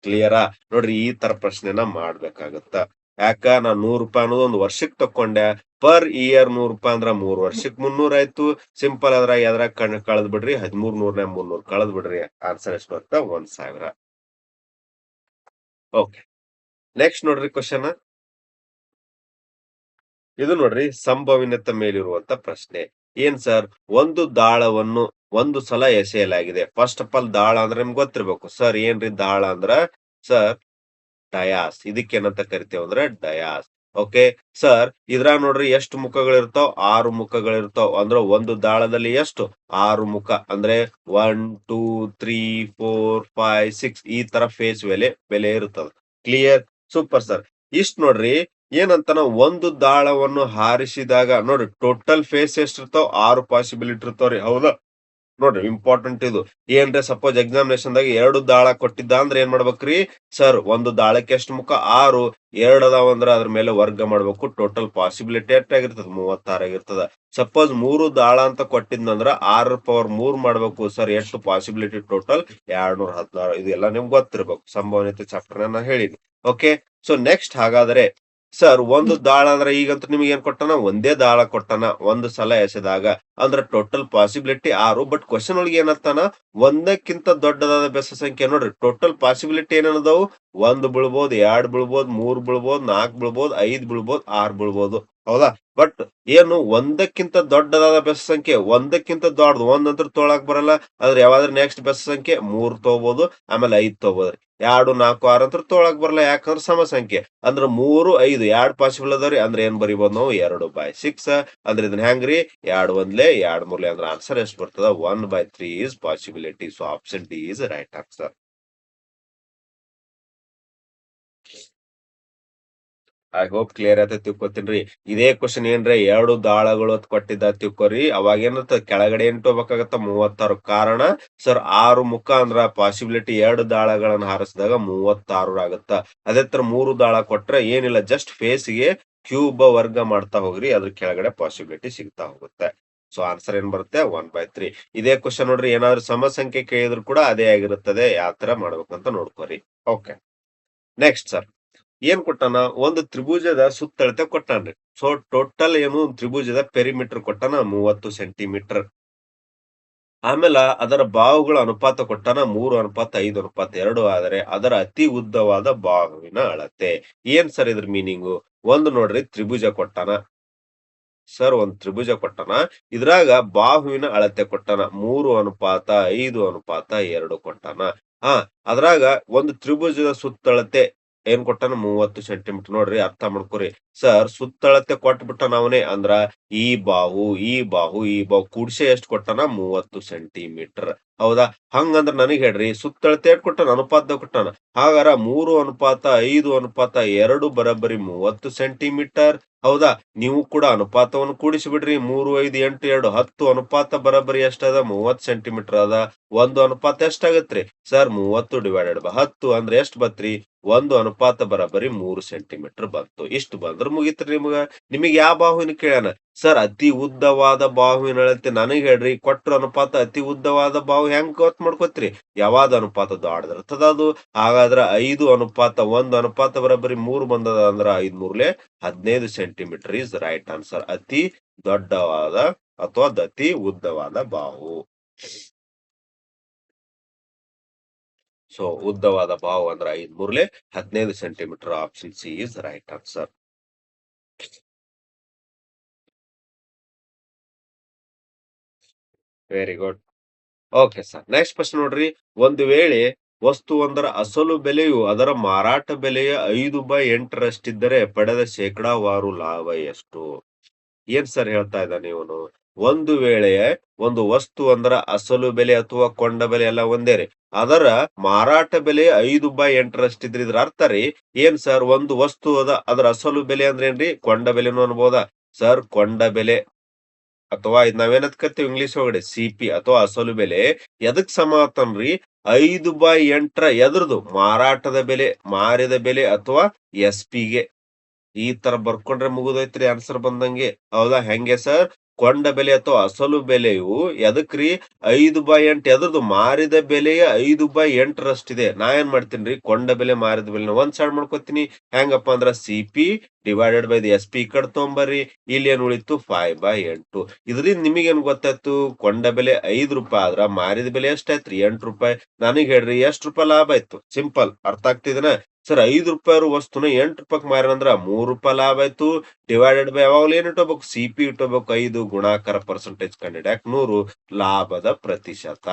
ಕ್ಲಿಯರಾ? ನೋಡ್ರಿ ಈ ತರ ಪ್ರಶ್ನೆನ ಮಾಡ್ಬೇಕಾಗತ್ತ. ಯಾಕ ನಾ ₹100 ಅನ್ನೋದು ಒಂದ್ ವರ್ಷಕ್ ತಕೊಂಡೆ. ಪರ್ ಇಯರ್ ₹100 ಅಂದ್ರ 3 ವರ್ಷಕ್ 300 ಆಯ್ತು. ಸಿಂಪಲ್ ಅದ್ರಾಗ ಎದ್ರಾಗ ಕಳದ್ ಬಿಡ್ರಿ 1300 300 ಕಳದ್ ಬಿಡ್ರಿ. ಆನ್ಸರ್ ಎಷ್ಟ್ ಬರುತ್ತ? 1000. ಓಕೆ. ನೆಕ್ಸ್ಟ್ ನೋಡ್ರಿ ಕ್ವೆಶ್ಚನ್. ಇದು ನೋಡ್ರಿ ಸಂಭವನೀಯತೆ ಮೇಲಿರುವಂತ ಪ್ರಶ್ನೆ. ಏನ್ ಸರ್? ಒಂದು ದಾಳವನ್ನು ಒಂದು ಸಲ ಎಸೆಯಲಾಗಿದೆ. ಫಸ್ಟ್ ಆಫ್ ಆಲ್ ದಾಳ ಅಂದ್ರೆ ನಿಮ್ಗೆ ಗೊತ್ತಿರ್ಬೇಕು. ಸರ್ ಏನ್ರಿ ದಾಳ ಅಂದ್ರ? ಸರ್ ಡಯಾಸ್. ಇದಕ್ಕೇನಂತ ಕರಿತೇವೆ ಅಂದ್ರೆ ಡಯಾಸ್. ಓಕೆ. ಸರ್ ಇದ್ರಾಗ ನೋಡ್ರಿ ಎಷ್ಟು ಮುಖಗಳಿರ್ತಾವ? 6 ಮುಖಗಳಿರ್ತಾವ. ಅಂದ್ರ ಒಂದು ದಾಳದಲ್ಲಿ ಎಷ್ಟು? 6 ಮುಖ. ಅಂದ್ರೆ 1, 2, 3, 4, 5, 6 ಈ ತರ ಫೇಸ್ ಬೆಲೆ ಇರ್ತದ. ಕ್ಲಿಯರ್? Super sir. ಇಷ್ಟ್ ನೋಡ್ರಿ ಏನಂತಾನ ಒಂದು ದಾಳವನ್ನು ಹಾರಿಸಿದಾಗ ನೋಡ್ರಿ ಟೋಟಲ್ ಫೇಸ್ ಎಷ್ಟಿರ್ತಾವ? 6 ಪಾಸಿಬಿಲಿಟಿ ಇರ್ತಾವ್ರಿ. ಹೌದಾ? ನೋಡ್ರಿ ಇಂಪಾರ್ಟೆಂಟ್ ಇದು. ಏನ್ರೆ ಸಪೋಸ್ ಎಕ್ಸಾಮಿನೇಷನ್‌ದಾಗ 2 ದಾಳ ಕೊಟ್ಟಿದ್ದ ಅಂದ್ರೆ ಏನ್ ಮಾಡ್ಬೇಕ್ರಿ? ಸರ್ ಒಂದು ದಾಳಕ್ಕೆ ಎಷ್ಟು ಮುಖ? 6. 2 ಅದಾವಂದ್ರ ಅದ್ರ ಮೇಲೆ ವರ್ಗ ಮಾಡ್ಬೇಕು. Total possibility ಎಷ್ಟಾಗಿರ್ತದ? 36 ಆಗಿರ್ತದ. ಸಪೋಸ್ 3 ದಾಳ ಅಂತ ಕೊಟ್ಟಿದ್ನಂದ್ರ 6 ಪವರ್ 3 ಮಾಡ್ಬೇಕು. ಸರ್ ಎಷ್ಟು ಪಾಸಿಬಿಲಿಟಿ ಟೋಟಲ್? 216. ಇದೆಲ್ಲ ನಿಮ್ಗೆ ಗೊತ್ತಿರ್ಬೇಕು. ಸಂಭವನೀಯತೆ ಚಾಪ್ಟರ್‌ನ ನಾ ಹೇಳಿನಿ. ಓಕೆ. ಸೊ ನೆಕ್ಸ್ಟ್ ಹಾಗಾದ್ರೆ ಸರ್ ಒಂದು ದಾಳ ಅಂದ್ರ ಈಗಂತೂ ನಿಮ್ಗೆ ಏನ್ ಕೊಟ್ಟಾನ? ಒಂದೇ ದಾಳ ಕೊಟ್ಟಾನ. ಒಂದು ಸಲ ಎಸೆದಾಗ. ಅಂದ್ರ ಟೋಟಲ್ ಪಾಸಿಬಿಲಿಟಿ 6. ಬಟ್ ಕ್ವೆಶ್ಚನ್ ಒಳಗೆ ಏನಂತಾನ? ಒಂದಕ್ಕಿಂತ ದೊಡ್ಡದಾದ ಬೆಸ ಸಂಖ್ಯೆ ನೋಡ್ರಿ. ಟೋಟಲ್ ಪಾಸಿಬಿಲಿಟಿ ಏನೇನದಾವು? 1 ಬೀಳ್ಬೋದು, 2 ಬೀಳ್ಬೋದು, 3 ಬೀಳ್ಬೋದು, 4 ಬೀಳ್ಬೋದು, 5 ಬೀಳ್ಬೋದು, 6 ಬೀಳ್ಬೋದು. ಹೌದಾ? ಬಟ್ ಏನು ಒಂದಕ್ಕಿಂತ ದೊಡ್ಡದಾದ ಬೆಸ ಸಂಖ್ಯೆ ಒಂದಕ್ಕಿಂತ ದೊಡ್ಡದು ಒಂದಂತ್ರ ತೊಗೊಳಕ್ ಬರಲ್ಲ. ಆದ್ರೆ ಯಾವಾದ್ರ ನೆಕ್ಸ್ಟ್ ಬೆಸ ಸಂಖ್ಯೆ 3 ತಗೋಬಹುದು. ಆಮೇಲೆ 5 ತಗೋಬೋದ್ರಿ. 2, 4, 6 ಅಂತ ತೊಗೊಳಕ್ ಬರಲ್ಲ. ಯಾಕಂದ್ರ ಸಮ ಸಂಖ್ಯೆ. ಅಂದ್ರ 3, 5 2 ಪಾಸಿಬಲ್ ಅದಾವ್ರಿ. ಅಂದ್ರೆ ಏನ್ ಬರಿಬಹುದು ನಾವು? 2/6. ಅಂದ್ರೆ ಇದನ್ನ ಹೆಂಗ್ರಿ? 2 ಒಂದ್ಲೆ 2 ಮೂರ್ಲೆ ಅಂದ್ರೆ ಆನ್ಸರ್ ಎಷ್ಟು ಬರ್ತದ? 1/3 is possibility. So option D is right answer. I hope clear ಆಯ್ತು ತಿಳ್ಕೊತೀನ್ರಿ. ಇದೇ ಕ್ವೆಶ್ಚನ್ ಏನ್ರಿ 2 ದಾಳಗಳು ಅಂತ ಕೊಟ್ಟಿದ್ದ ತಿಳ್ಕೊರಿ. ಅವಾಗ ಏನಿರ್ತದ ಕೆಳಗಡೆ ಏನ್ ಇಟ್ಕೋಬೇಕಾಗತ್ತ 36 ಕಾರಣ ಸರ್ 6 ಮುಖ ಅಂದ್ರ ಪಾಸಿಬಿಲಿಟಿ 2 ದಾಳಗಳನ್ನ ಹಾರಿಸಿದಾಗ 36 ಆಗುತ್ತ. ಅದೇ ತರ 3 ದಾಳ ಕೊಟ್ರೆ ಏನಿಲ್ಲ ಜಸ್ಟ್ ಫೇಸ್‌ಗೆ ಕ್ಯೂಬ್ ವರ್ಗ ಮಾಡ್ತಾ ಹೋಗ್ರಿ. ಅದ್ರ ಕೆಳಗಡೆ ಪಾಸಿಬಿಲಿಟಿ ಸಿಗ್ತಾ ಹೋಗುತ್ತೆ. ಸೊ ಆನ್ಸರ್ ಏನ್ ಬರುತ್ತೆ 1/3. ಇದೇ ಕ್ವೆಶ್ಚನ್ ನೋಡ್ರಿ ಏನಾದ್ರು ಸಮ ಸಂಖ್ಯೆ ಕೇಳಿದ್ರು ಕೂಡ ಅದೇ ಆಗಿರುತ್ತದೆ. ಯಾವ ತರ ಮಾಡ್ಬೇಕಂತ ನೋಡ್ಕೊರಿ. ಓಕೆ. Next sir. ಏನ್ ಕೊಟ್ಟಾನ? ಒಂದು ತ್ರಿಭುಜದ ಸುತ್ತಳತೆ ಕೊಟ್ಟಾನ್ರಿ. ಸೊ ಟೋಟಲ್ ಏನು ತ್ರಿಭುಜದ ಪೆರಿಮೀಟರ್ ಕೊಟ್ಟಾನ 30 ಸೆಂಟಿಮೀಟರ್. ಆಮೇಲ ಅದರ ಬಾಹುಗಳ ಅನುಪಾತ ಕೊಟ್ಟಾನ 3:5:2 ಆದರೆ ಅದರ ಅತಿ ಉದ್ದವಾದ ಬಾಹುವಿನ ಅಳತೆ. ಏನ್ ಸರ್ ಇದ್ರ ಮೀನಿಂಗು? ಒಂದು ನೋಡ್ರಿ ತ್ರಿಭುಜ ಕೊಟ್ಟಾನ. ಸರ್ ಒಂದ್ ತ್ರಿಭುಜ ಕೊಟ್ಟಾನ. ಇದ್ರಾಗ ಬಾಹುವಿನ ಅಳತೆ ಕೊಟ್ಟಾನ. 3:5:2 ಕೊಟ್ಟಾನ. ಹಾ ಅದ್ರಾಗ ಒಂದು ತ್ರಿಭುಜದ ಸುತ್ತಳತೆ ಏನ್ ಕೊಟ್ಟಾನ 30 ಸೆಂಟಿಮೀಟರ್. ನೋಡ್ರಿ ಅರ್ಥ ಮಾಡ್ಕೊರಿ. ಸರ್ ಸುತ್ತಳತೆ ಕೊಟ್ಬಿಟ್ಟಾನ ಅವನೇ. ಅಂದ್ರ ಈ ಬಾಹು, ಈ ಬಾಹು, ಈ ಬಾಹು ಕೂಡ್ಸೆ ಎಷ್ಟ್ ಕೊಟ್ಟಾನ 30 ಸೆಂಟಿಮೀಟರ್. ಹೌದಾ? ಹಂಗಂದ್ರ ನನಗ್ ಹೇಳ್ರಿ ಸುತ್ತಳತೆ ಎಷ್ಟ್ ಕೊಟ್ಟಾನ? ಅನುಪಾತದಾಗ ಕೊಟ್ಟಾನ. ಹಾಗಾರ 3:5:2 ಬರೋಬ್ಬರಿ 30 ಸೆಂಟಿಮೀಟರ್. ಹೌದಾ? ನೀವು ಕೂಡ ಅನುಪಾತವನ್ನು ಕೂಡಿಸಿ ಬಿಡ್ರಿ. 3, 5, 8, 2 10 ಅನುಪಾತ ಬರೋಬ್ಬರಿ ಎಷ್ಟದ? 30 ಸೆಂಟಿಮೀಟರ್ ಅದ. ಒಂದು ಅನುಪಾತ ಎಷ್ಟಾಗತ್ರಿ? ಸರ್ 30/10 ಅಂದ್ರೆ ಎಷ್ಟ್ ಬತ್ರಿ? ಒಂದು ಅನುಪಾತ ಬರೋಬ್ಬರಿ 3 ಸೆಂಟಿಮೀಟರ್ ಬಂತು. ಇಷ್ಟು ಬಂದ್ರ ಮುಗೀತ್ರಿ ನಿಮ್ಗ. ನಿಮಗ್ ಯಾವ ಬಾಹುವಿನ ಕೇಳ್ಯಾನ? ಸರ್ ಅತಿ ಉದ್ದವಾದ ಬಾಹುವಿನ ಅಳತೆ ನನಗ್ ಹೇಳ್ರಿ. ಕೊಟ್ರ ಅನುಪಾತ ಅತಿ ಉದ್ದವಾದ ಬಾಹು ಹೆಂಗ್ ಗೊತ್ತ ಮಾಡ್ಕೋತ್ರಿ? ಯಾವಾದ ಅನುಪಾತ ದೊಡ್ಡದಿರ್ತದ ಅದು. ಹಾಗಾದ್ರ 5:1 ಅನುಪಾತ ಬರೋಬ್ಬರಿ 3 ಬಂದದ ಅಂದ್ರ 5 3 15 ಸೆಂಟಿಮೀಟರ್ ಈಸ್ ರೈಟ್ ಆನ್ಸರ್. ಅತಿ ದೊಡ್ಡವಾದ ಅಥವಾ ಅತಿ ಉದ್ದವಾದ ಬಾಹು. ಸೊ ಉದ್ದವಾದ ಬಾಹು ಅಂದ್ರ 5 3 15 centimetre. Option C is right answer. Very good. Okay sir. Next question ನೋಡ್ರಿ. ಒಂದು ವೇಳೆ ವಸ್ತುವೊಂದರ ಅಸಲು ಬೆಲೆಯು ಅದರ ಮಾರಾಟ ಬೆಲೆಯ 5/8ರಷ್ಟಿದ್ದರೆ ಪಡೆದ ಶೇಕಡಾವಾರು ಲಾಭ ಎಷ್ಟು? ಏನ್ ಸರ್ ಹೇಳ್ತಾ ಇದ್ದಾನೆ ಇವನು? ಒಂದು ವೇಳೆ ಒಂದು ವಸ್ತುವೊಂದರ ಅಸಲು ಬೆಲೆ ಅಥವಾ ಕೊಂಡ ಬೆಲೆ ಎಲ್ಲ ಒಂದೇ ರೀ. ಅದರ ಮಾರಾಟ ಬೆಲೆ 5/8ರಷ್ಟಿದ್ರೆ ಇದ್ರ ಅರ್ಥ ರೀ ಏನ್ ಸರ್? ಒಂದು ವಸ್ತು ಅದರ ಅಸಲು ಬೆಲೆ ಅಂದ್ರೆ ಏನ್ರಿ? ಕೊಂಡ ಬೆಲೆನೂ ಅನ್ಬೋದಾ? ಸರ್ ಕೊಂಡ ಬೆಲೆ ಅಥವಾ ಇದ್ ನಾವೇನಂತ ಕರಿತೀವಿ ಇಂಗ್ಲಿಷ್ ಒಳಗಡೆ ಸಿಪಿ ಅಥವಾ ಅಸಲು ಬೆಲೆ ಎದಕ್ ಸಮ ಆತನ್ರಿ? 5/8 ಎದ್ರದು? ಮಾರಾಟದ ಬೆಲೆ, ಮಾರಿದ ಬೆಲೆ ಅಥವಾ ಎಸ್.ಪಿ.ಗೆ. ಈ ತರ ಬರ್ಕೊಂಡ್ರೆ ಮುಗಿದೋಯ್ತ್ರಿ ಆನ್ಸರ್ ಬಂದಂಗೆ. ಹೌದಾ? ಹೆಂಗೆ ಸರ್? ಕೊಂಡ ಬೆಲೆ ಅಥವಾ ಅಸಲು ಬೆಲೆಯು ಎದಕ್ರಿ? 5/8 ಎದ್ರದು? ಮಾರಿದ ಬೆಲೆಯ 5/8ರಷ್ಟಿದೆ. ನಾ ಏನ್ ಮಾಡ್ತೀನ್ರಿ? ಕೊಂಡ ಬೆಲೆ ಮಾರಿದ ಬೆಲೆನ ಒಂದ್ ಸೈಡ್ ಮಾಡ್ಕೊತೀನಿ. ಹೆಂಗಪ್ಪ ಅಂದ್ರ CP divided by the S P ಈ ಕಡೆ ತೊಗೊಂಬರ್ರಿ. ಇಲ್ಲಿ ಏನ್ ಉಳಿತು? 5/8. ಇದ್ರಿಂದ ನಿಮಗೇನ್ ಗೊತ್ತಾಯ್ತು? ಕೊಂಡ ಬೆಲೆ ₹5 ಆದ್ರ ಮಾರಿದ ಬೆಲೆ ಎಷ್ಟಾಯ್ತ್ರಿ? ₹8. ನನಗ್ ಹೇಳ್ರಿ ಎಷ್ಟ್ ರೂಪಾಯಿ ಲಾಭ ಆಯ್ತು? ಸಿಂಪಲ್. ಅರ್ಥ ಆಗ್ತಿದೇನ? ಸರ್ ₹5 ವಸ್ತುನ ₹8ಕ್ ಮಾರ್ಯಾನಂದ್ರ ₹3 ಲಾಭ ಆಯ್ತು. ಡಿವೈಡೆಡ್ ಬೈ ಯಾವಾಗ್ಲೂ ಏನ್ ಇಟ್ಕೋಬೇಕು? ಸಿಪಿ ಇಟ್ಕೋಬೇಕು. 5 ಗುಣಾಕಾರ ಪರ್ಸೆಂಟೇಜ್ ಕಂಡಿಡ್ಯಾಕ 100 ಲಾಭದ ಪ್ರತಿಶತ.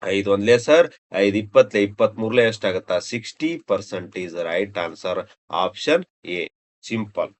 5 ಒಂದ್ಲೇ ಸರ್ 5 20 23 ಎಷ್ಟಾಗತ್ತ? 60% is right answer. Option A. Simple.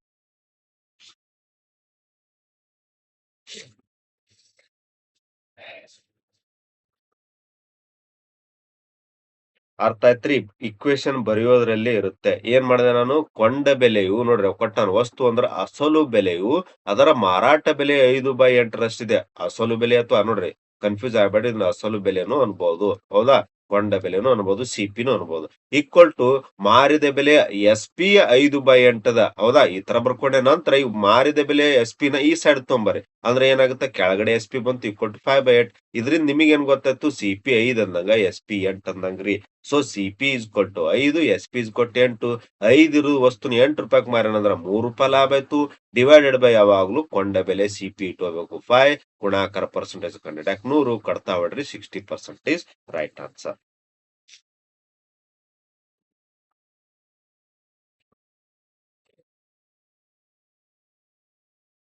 ಅರ್ಥ ಆಯ್ತ್ರಿ? ಇಕ್ವೇಷನ್ ಬರೆಯೋದ್ರಲ್ಲೇ ಇರುತ್ತೆ. ಏನ್ ಮಾಡಿದೆ ನಾನು? ಕೊಂಡ ಬೆಲೆಯು ನೋಡ್ರಿ ಕೊಟ್ಟಾನ. ವಸ್ತು ಅಂದ್ರ ಅಸಲು ಬೆಲೆಯು ಅದರ ಮಾರಾಟ ಬೆಲೆ 5/8ರಷ್ಟಿದೆ. ಅಸಲು ಬೆಲೆ ಅಥವಾ ನೋಡ್ರಿ ಕನ್‌ಫ್ಯೂಸ್ ಆಗ್ಬೇಡ್ರಿ. ಇದನ್ನ ಅಸಲು ಬೆಲೆನೂ ಅನ್ಬೋದು. ಹೌದಾ? ಕೊಂಡ ಬೆಲೆನೂ ಅನ್ಬೋದು. ಸಿಪಿನೂ ಅನ್ಬೋದು. ಈಕ್ವಲ್ ಟು ಮಾರಿದ ಬೆಲೆ ಎಸ್.ಪಿ 5/8 ಅದ. ಹೌದಾ? ಈ ತರ ಬರ್ಕೊಂಡೆ ನಂತರ ಈ ಮಾರಿದ ಬೆಲೆ ಎಸ್.ಪಿ ನ ಈ ಸೈಡ್ ತೊಂಬರ್ರಿ. ಅಂದ್ರೆ ಏನಾಗುತ್ತೆ? ಕೆಳಗಡೆ ಎಸ್.ಪಿ ಬಂತು ಈಕ್ವಲ್ ಟು 5/8. ಇದ್ರಿಂದ ನಿಮಗೇನ್ ಗೊತ್ತಾಯ್ತು? ಸಿಪಿ 5 ಅಂದಂಗ ಎಸ್.ಪಿ 8 ಅಂದಂಗ್ರಿ. So CP is equal to 5, SP is equal to 8. 5 ಇರೋ ವಸ್ತುನ ₹8ಕ್ ಮಾರ್ಯಾನಂದ್ರ ₹3 ಲಾಭ ಆಯ್ತು. ಡಿವೈಡೆಡ್ ಬೈ ಯಾವಾಗ್ಲೂ ಕೊಂಡ ಬೆಲೆ ಸಿಪಿ ಇಟ್ಕೋಬೇಕು 5 ಗುಣಾಕಾರ ಪರ್ಸೆಂಟೇಜ್ ಕಂಡಿಡ್ಯಾಕ 100 ಕಡ್ತಾ ಹೊಡ್ರಿ 60% is right answer.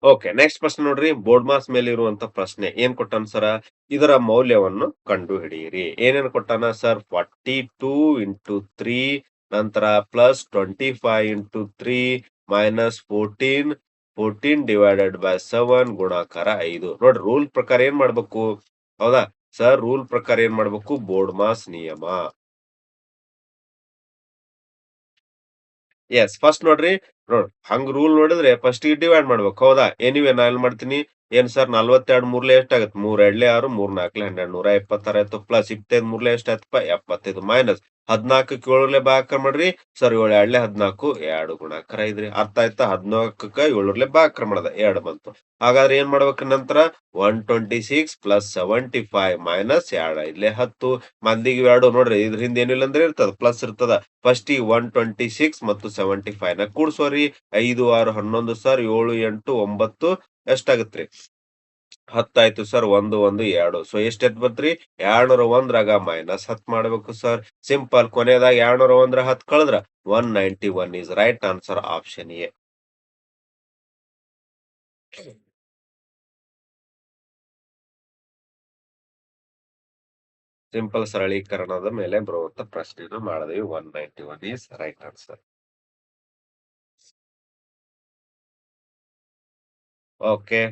Okay. Next ಪ್ರಶ್ನೆ ನೋಡ್ರಿ. ಬೋರ್ಡ್ ಮಾಸ್ ಮೇಲೆ ಇರುವಂತ ಪ್ರಶ್ನೆ. ಏನ್ ಕೊಟ್ಟಾನ ಸರ? ಇದರ ಮೌಲ್ಯವನ್ನು ಕಂಡು ಹಿಡಿಯಿರಿ. ಏನೇನ್ ಕೊಟ್ಟಾನ ಸರ್? 42 ಇಂಟು 3 ನಂತರ plus 25 into 3 minus 14 14 divided by 7 ಗುಣಾಕಾರ 5. ನೋಡ್ರಿ ರೂಲ್ ಪ್ರಕಾರ ಏನ್ ಮಾಡ್ಬೇಕು? ಹೌದಾ? ಸರ್ ರೂಲ್ ಪ್ರಕಾರ ಏನ್ ಮಾಡ್ಬೇಕು? ಬೋರ್ಡ್ ಮಾಸ್ ನಿಯಮ. ಯೆಸ್. ಫಸ್ಟ್ ನೋಡ್ರಿ, ಹಂಗ್ ರೂಲ್ ನೋಡಿದ್ರೆ ಫಸ್ಟಿಗೆ ಡಿವೈಡ್ ಮಾಡ್ಬೇಕು. ಹೌದಾ? ಎನಿವೇ ನಾ ಏನ್ ಮಾಡ್ತೀನಿ, ಏನ್ ಸರ್ 42 ಮೂರ್ಲೆ ಎಷ್ಟಾಗತ್ತೆ? 3 ಎರಡ್ಲೆ 6, 3 ನಾಲ್ಕಲೆ 12, 126 ಆಯ್ತು. ಪ್ಲಸ್ 25 ಮೂರ್ಲೆ ಎಷ್ಟಾಯ್ತಪ್ಪ? 75 ಮೈನಸ್ 14ಕ್ಕೆ 7ಲೆ ಭಾಗಾಕಾರ ಮಾಡ್ರಿ. ಸರ್ 7 ಎರಡ್ಲೆ 14, 2 ಗುಣಾಕಾರ 5 ರೀ. ಅರ್ಥ ಆಯ್ತಾ? 14ಕ್ಕ 7ರ್ಲೆ ಭಾಗಾಕಾರ ಮಾಡದ 2 ಬಂತು. ಹಾಗಾದ್ರೆ ಏನ್ ಮಾಡ್ಬೇಕ್ರಿ ನಂತರ? 126 ಪ್ಲಸ್ 75 ಮೈನಸ್ 2 ಐದ್ಲೆ 10. ಮಂದಿಗೆ ಇವೆರಡು ನೋಡ್ರಿ, ಇದ್ರ ಹಿಂದೆ ಏನಿಲ್ಲ ಅಂದ್ರೆ ಇರ್ತದ, ಪ್ಲಸ್ ಇರ್ತದ. ಫಸ್ಟಿಗೆ 126 ಮತ್ತು 75 ನ ಕೂಡ್ಸೋರಿ. 5, 6, 11 ಸರ್. 7, 8, 9 ಎಷ್ಟಾಗತ್ರಿ? 10 ಆಯ್ತು ಸರ್. 1, 1, 2. ಸೊ ಎಷ್ಟೆತ್ ಬಂತ್ರಿ? 201 ಮೈನಸ್ 10 ಮಾಡ್ಬೇಕು ಸರ್. ಸಿಂಪಲ್. ಕೊನೆಯದಾಗಿ 201 10 ಕಳೆದ್ರ 191 is right answer option A. Simple ಸರಳೀಕರಣದ ಮೇಲೆ ಬರುವಂತ ಪ್ರಶ್ನೆಯನ್ನು ಮಾಡಿದ್ವಿ. 191 is right answer. Okay.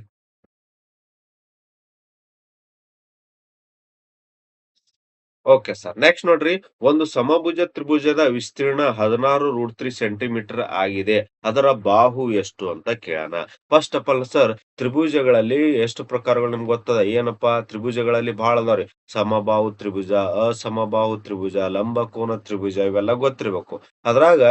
Okay sir. Next ನೋಡ್ರಿ, ಒಂದು ಸಮಭುಜ ತ್ರಿಭುಜದ ವಿಸ್ತೀರ್ಣ 16√3 ಸೆಂಟಿಮೀಟರ್ ಆಗಿದೆ. ಅದರ ಬಾಹು ಎಷ್ಟು ಅಂತ ಕೇಳೋಣ. ಫಸ್ಟ್ ಆಫ್ ಆಲ್ ಸರ್, ತ್ರಿಭುಜಗಳಲ್ಲಿ ಎಷ್ಟು ಪ್ರಕಾರಗಳು ನಿಮ್ಗೆ ಗೊತ್ತದ? ಏನಪ್ಪಾ? ತ್ರಿಭುಜಗಳಲ್ಲಿ ಬಹಳ ಅದಾವ್ರಿ. ಸಮಬಾಹು ತ್ರಿಭುಜ, ಅಸಮಬಾಹು ತ್ರಿಭುಜ, ಲಂಬಕೋನ ತ್ರಿಭುಜ ಇವೆಲ್ಲ ಗೊತ್ತಿರ್ಬೇಕು. ಅದ್ರಾಗ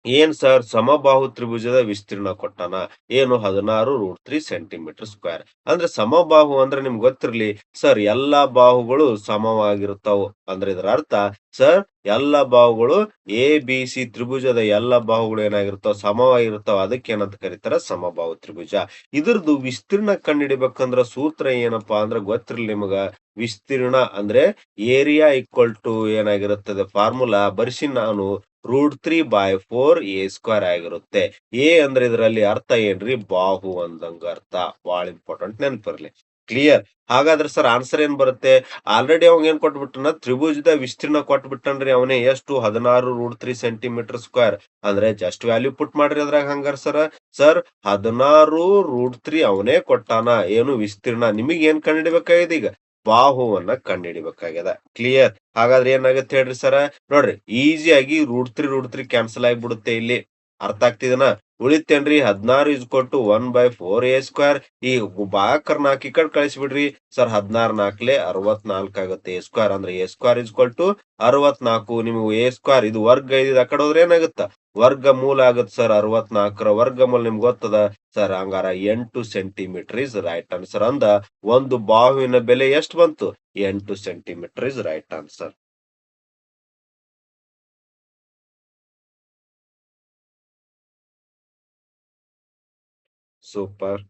ಏನ್ ಸರ್, ಸಮಬಾಹು ತ್ರಿಭುಜದ ವಿಸ್ತೀರ್ಣ ಕೊಟ್ಟಾನ. ಏನು? 16√3 ಸೆಂಟಿಮೀಟರ್ ಸ್ಕ್ವೇರ್. ಅಂದ್ರೆ ಸಮಬಾಹು ಅಂದ್ರೆ ನಿಮ್ಗೆ ಗೊತ್ತಿರ್ಲಿ ಸರ್, ಎಲ್ಲಾ ಬಾಹುಗಳು ಸಮವಾಗಿರುತ್ತಾವು. ಅಂದ್ರೆ ಇದರ ಅರ್ಥ ಸರ್, ಎಲ್ಲ ಬಾಹುಗಳು ಎ ಬಿ ಸಿ ತ್ರಿಭುಜದ ಎಲ್ಲ ಬಾಹುಗಳು ಏನಾಗಿರ್ತಾವ? ಸಮವಾಗಿರ್ತಾವ. ಅದಕ್ಕೆ ಏನಂತ ಕರೀತಾರ? ಸಮಬಾಹು ತ್ರಿಭುಜ. ಇದ್ರದ್ದು ವಿಸ್ತೀರ್ಣ ಕಂಡುಹಿಡಿಬೇಕಂದ್ರ ಸೂತ್ರ ಏನಪ್ಪಾ ಅಂದ್ರೆ ಗೊತ್ತಿರ್ಲಿ ನಿಮಗ. ವಿಸ್ತೀರ್ಣ ಅಂದ್ರೆ ಏರಿಯಾ ಈಕ್ವಲ್ ಟು ಏನಾಗಿರುತ್ತದೆ? ಫಾರ್ಮುಲಾ ಬರ್ಸಿ ನಾನು. √3/4 ಎ ಸ್ಕ್ವೇರ್ ಆಗಿರುತ್ತೆ. ಎ ಅಂದ್ರೆ ಇದರಲ್ಲಿ ಅರ್ಥ ಏನ್ರಿ? ಬಾಹು ಅಂದಂಗ ಅರ್ಥ. ಬಹಳ ಇಂಪಾರ್ಟೆಂಟ್, ನೆನಪಿರ್ಲಿ. ಕ್ಲಿಯರ್? ಹಾಗಾದ್ರೆ ಸರ್ ಆನ್ಸರ್ ಏನ್ ಬರುತ್ತೆ? ಆಲ್ರೆಡಿ ಅವಾಗ ಏನ್ ಕೊಟ್ಬಿಟ್ಟನ? ತ್ರಿಭುಜದ ವಿಸ್ತೀರ್ಣ ಕೊಟ್ಬಿಟ್ಟನ್ರಿ ಅವನೇ. ಎಷ್ಟು? 16√3 ಸೆಂಟಿಮೀಟರ್ ಸ್ಕ್ವೇರ್. ಅಂದ್ರೆ ಜಸ್ಟ್ ವ್ಯಾಲ್ಯೂ ಪುಟ್ ಮಾಡ್ರಿ ಅದ್ರಾಗ. ಹಂಗಾರ ಸರ್ 16√3 ಅವನೇ ಕೊಟ್ಟಾನ. ಏನು? ವಿಸ್ತೀರ್ಣ. ನಿಮಗೆ ಏನ್ ಕಂಡುಹಿಡಿಬೇಕಾಗಿದೆ ಈಗ? ಬಾಹುವನ್ನ ಕಂಡುಹಿಡಿಬೇಕಾಗ್ಯದ. ಕ್ಲಿಯರ್? ಹಾಗಾದ್ರೆ ಏನಾಗುತ್ತೆ ಹೇಳ್ರಿ ಸರ? ನೋಡ್ರಿ, ಈಸಿಯಾಗಿ √3 ಕ್ಯಾನ್ಸಲ್ ಆಗಿಬಿಡುತ್ತೆ ಇಲ್ಲಿ. ಅರ್ಥ ಆಗ್ತಿದೆನಾ? ಉಳಿತೇನ್ರಿ? 16 1/4 ಎ ಸ್ಕ್ವೇರ್. ಈ ಭಾಗಾಕಾರ 4 ಈ ಕಡೆ ಕಳಿಸ್ಬಿಡ್ರಿ. ಸರ್ 16 4ಲೆ 64 ಆಗುತ್ತೆ. ಎ ಸ್ಕ್ವೇರ್ ಅಂದ್ರೆ ಎ ಸ್ಕ್ವೇರ್ 64. ನಿಮಗೆ ಎ ಸ್ಕ್ವೇರ್ ಇದು ವರ್ಗ ಇದು ಆ ಕಡೆ ಹೋದ್ರೆ ಏನಾಗುತ್ತ? ವರ್ಗಮೂಲ ಆಗುತ್ತೆ ಸರ್. 64ರ ವರ್ಗಮೂಲ ನಿಮ್ಗೆ ಗೊತ್ತದ ಸರ್. ಹಂಗಾರ 8 ಸೆಂಟಿಮೀಟರ್ ಇಸ್ ರೈಟ್ ಆನ್ಸರ್. ಅಂದ ಒಂದು ಬಾಹುವಿನ ಬೆಲೆ ಎಷ್ಟು ಬಂತು? 8 centimetre is right answer. Super.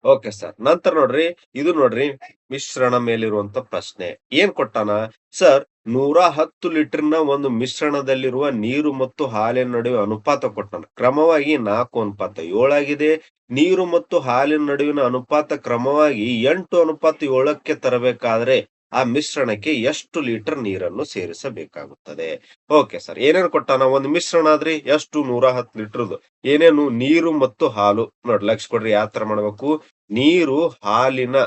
Okay sir. ನಂತರ ನೋಡ್ರಿ, ಇದು ನೋಡ್ರಿ ಮಿಶ್ರಣ ಮೇಲಿರುವಂತ ಪ್ರಶ್ನೆ. ಏನ್ ಕೊಟ್ಟಾನ? ಸರ್ 110 ಲೀಟರ್‌ನ ಒಂದು ಮಿಶ್ರಣದಲ್ಲಿರುವ ನೀರು ಮತ್ತು ಹಾಲಿನ ನಡುವೆ ಅನುಪಾತ ಕೊಟ್ಟಾನ. ಕ್ರಮವಾಗಿ 4:7 ಆಗಿದೆ. ನೀರು ಮತ್ತು ಹಾಲಿನ ನಡುವಿನ ಅನುಪಾತ ಕ್ರಮವಾಗಿ 8:7ಕ್ಕೆ ತರಬೇಕಾದ್ರೆ ಆ ಮಿಶ್ರಣಕ್ಕೆ ಎಷ್ಟು ಲೀಟರ್ ನೀರನ್ನು ಸೇರಿಸಬೇಕಾಗುತ್ತದೆ? Okay sir. ಏನೇನು ಕೊಟ್ಟಾನ? ಒಂದು ಮಿಶ್ರಣ ಆದ್ರಿ. ಎಷ್ಟು? 110 ಲೀಟರ್‌ದು. ಏನೇನು? ನೀರು ಮತ್ತು ಹಾಲು. ನೋಡಿ ಲಕ್ಷ ಕೊಡ್ರಿ ಯಾವ ತರ ಮಾಡ್ಬೇಕು. ನೀರು, ಹಾಲಿನ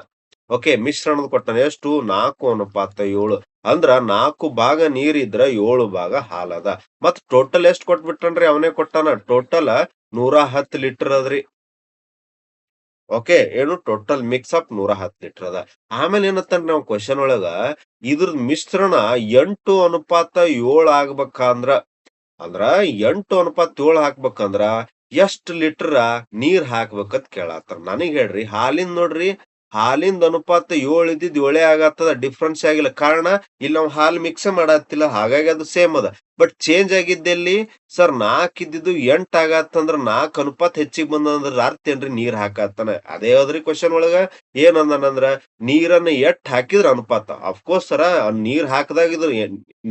ಓಕೆ ಮಿಶ್ರಣದ ಕೊಟ್ಟಾನ. ಎಷ್ಟು? 4:7. ಅಂದ್ರ 4 ಭಾಗ ನೀರಿದ್ರ 7 ಭಾಗ ಹಾಲದ. ಮತ್ ಟೋಟಲ್ ಎಷ್ಟ್ ಕೊಟ್ಬಿಟ್ಟನ್ರಿ? ಅವನೇ ಕೊಟ್ಟಾನ. ಟೋಟಲ್ 110 ಲೀಟರ್ ಅದ್ರಿ. ಓಕೆ. ಏನು? ಟೋಟಲ್ ಮಿಕ್ಸ್ ಅಪ್ 110 ಲೀಟರ್ ಅದ. ಆಮೇಲೆ ಏನಂತಾನ್ರಿ ನಾವು ಕ್ವೆಶ್ಚನ್ ಒಳಗ, ಇದ್ರದ್ ಮಿಶ್ರಣ 8:7 ಆಗ್ಬೇಕಂದ್ರ, ಅಂದ್ರ 8:7 ಹಾಕ್ಬೇಕಂದ್ರ ಎಷ್ಟ್ ಲೀಟರ್ ನೀರ್ ಹಾಕ್ಬೇಕಂತ ಕೇಳಾತಾರ. ನನಗ್ ಹೇಳ್ರಿ, ಹಾಲಿಂದ್ ನೋಡ್ರಿ, ಹಾಲಿಂದ್ ಅನುಪಾತ 7 ಇದ್ದಿದ್ 7 ಆಗತ್ತದ. ಡಿಫ್ರೆನ್ಸ್ ಆಗಿಲ್ಲ. ಕಾರಣ ಇಲ್ಲಿ ನಾವು ಹಾಲ್ ಮಿಕ್ಸ್ ಮಾಡತ್ತಿಲ್ಲ. ಹಾಗಾಗಿ ಅದು ಸೇಮ್ ಅದ. But change ಆಗಿದ್ದೆಲ್ಲಿ? ಸರ್ 4 ಇದ್ದಿದ್ದು 8 ಆಗತ್ತಂದ್ರ 4 ಅನುಪಾತ ಹೆಚ್ಚಿಗೆ ಬಂದಂದ್ರ ಅರ್ಥ ಏನ್ರಿ? ನೀರ್ ಹಾಕತ್ತಾನ. ಅದೇ ಹೌದ್ರಿ ಕ್ವೆಶ್ಚನ್ ಒಳಗ. ಏನ್ ಅಂದಾನಂದ್ರ ನೀರನ್ನ ಎಷ್ಟ್ ಹಾಕಿದ್ರ ಅನುಪಾತ. ಅಫ್ಕೋರ್ಸ್ ಸರ, ನೀರ್ ಹಾಕದಾಗ ಇದು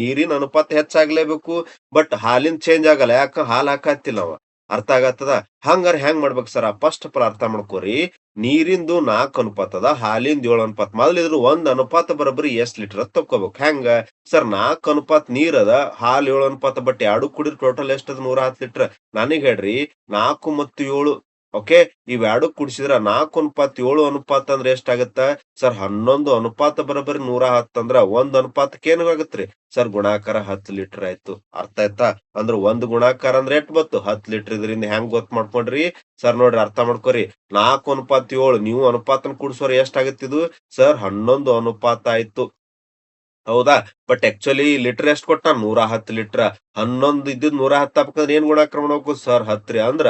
ನೀರಿನ ಅನುಪಾತ ಹೆಚ್ಚಾಗ್ಲೇಬೇಕು. ಬಟ್ ಹಾಲಿಂದ್ ಚೇಂಜ್ ಆಗಲ್ಲ. ಯಾಕ? ಹಾಲ್ ಹಾಕತ್ತಿಲ್ಲ ಅವ. ಅರ್ಥ ಆಗತ್ತದ? ಹಂಗಾರ ಹೆಂಗ್ ಮಾಡ್ಬೇಕು ಸರ? ಫಸ್ಟ್ ಆಫ್ ಆಲ್ ಅರ್ಥ ಮಾಡ್ಕೋರಿ. ನೀರಿಂದು 4 ಅನುಪಾತ ಅದ. ಹಾಲಿಂದ 7 ಅನುಪಾತ. ಮೊದಲು ಇದ್ರ 1 ಅನುಪಾತ ಬರೋಬ್ಬರಿ ಎಷ್ಟ್ ಲೀಟರ್ ಅದ್ ತಕ್ಕೋಬೇಕು. ಹೆಂಗ? ಸರ್ 4 ಅನುಪಾತ ನೀರ್ ಅದ. ಹಾಲ್ 7 ಅನುಪಾತ. ಬಟ್ 2 ಕೂಡಿದ್ರ ಟೋಟಲ್ ಎಷ್ಟದ? 110 ಲೀಟರ್. ನನಗ್ ಹೇಳ್ರಿ, 4 ಮತ್ತು 7 ಓಕೆ. ಇವೆರಡು ಕೂಡಿಸಿದ್ರ 4:7 ಅನುಪಾತ ಅಂದ್ರೆ ಎಷ್ಟಾಗತ್ತ? ಸರ್ 11 ಅನುಪಾತ ಬರೋಬ್ಬರಿ 110 ಅಂದ್ರ 1 ಅನುಪಾತಕ್ಕೆ ಏನಾಗತ್ರಿ? ಸರ್ ಗುಣಾಕಾರ 10 ಲೀಟರ್ ಆಯ್ತು. ಅರ್ಥ ಆಯ್ತಾ? ಅಂದ್ರ 1 ಗುಣಾಕಾರ ಅಂದ್ರೆ ಎಷ್ಟ್ ಬಂತು? 10 ಲೀಟರ್. ಇದರಿಂದ ಹೆಂಗ್ ಗೊತ್ತ ಮಾಡ್ಕೊಂಡ್ರಿ? ಸರ್ ನೋಡ್ರಿ ಅರ್ಥ ಮಾಡ್ಕೊರಿ. 4:7 ನೀವು ಅನುಪಾತನ ಕೂಡಿಸೋರ್ ಎಷ್ಟಾಗತ್ತಿದು? ಸರ್ 11 ಅನುಪಾತ ಆಯ್ತು. ಹೌದಾ? ಬಟ್ ಆಕ್ಚುअली ಲೀಟರ್ ಎಷ್ಟ್ ಕೊಟ್ಟ? 110 ಲೀಟರ್. 11 ಇದ್ದಿದ್ 110 ಆಗ್ಬೇಕಂದ್ರ ಏನ್ ಗುಣಾಕಾರ ಮಾಡ್ಬೇಕು? ಸರ್ 10 ರೀ. ಅಂದ್ರ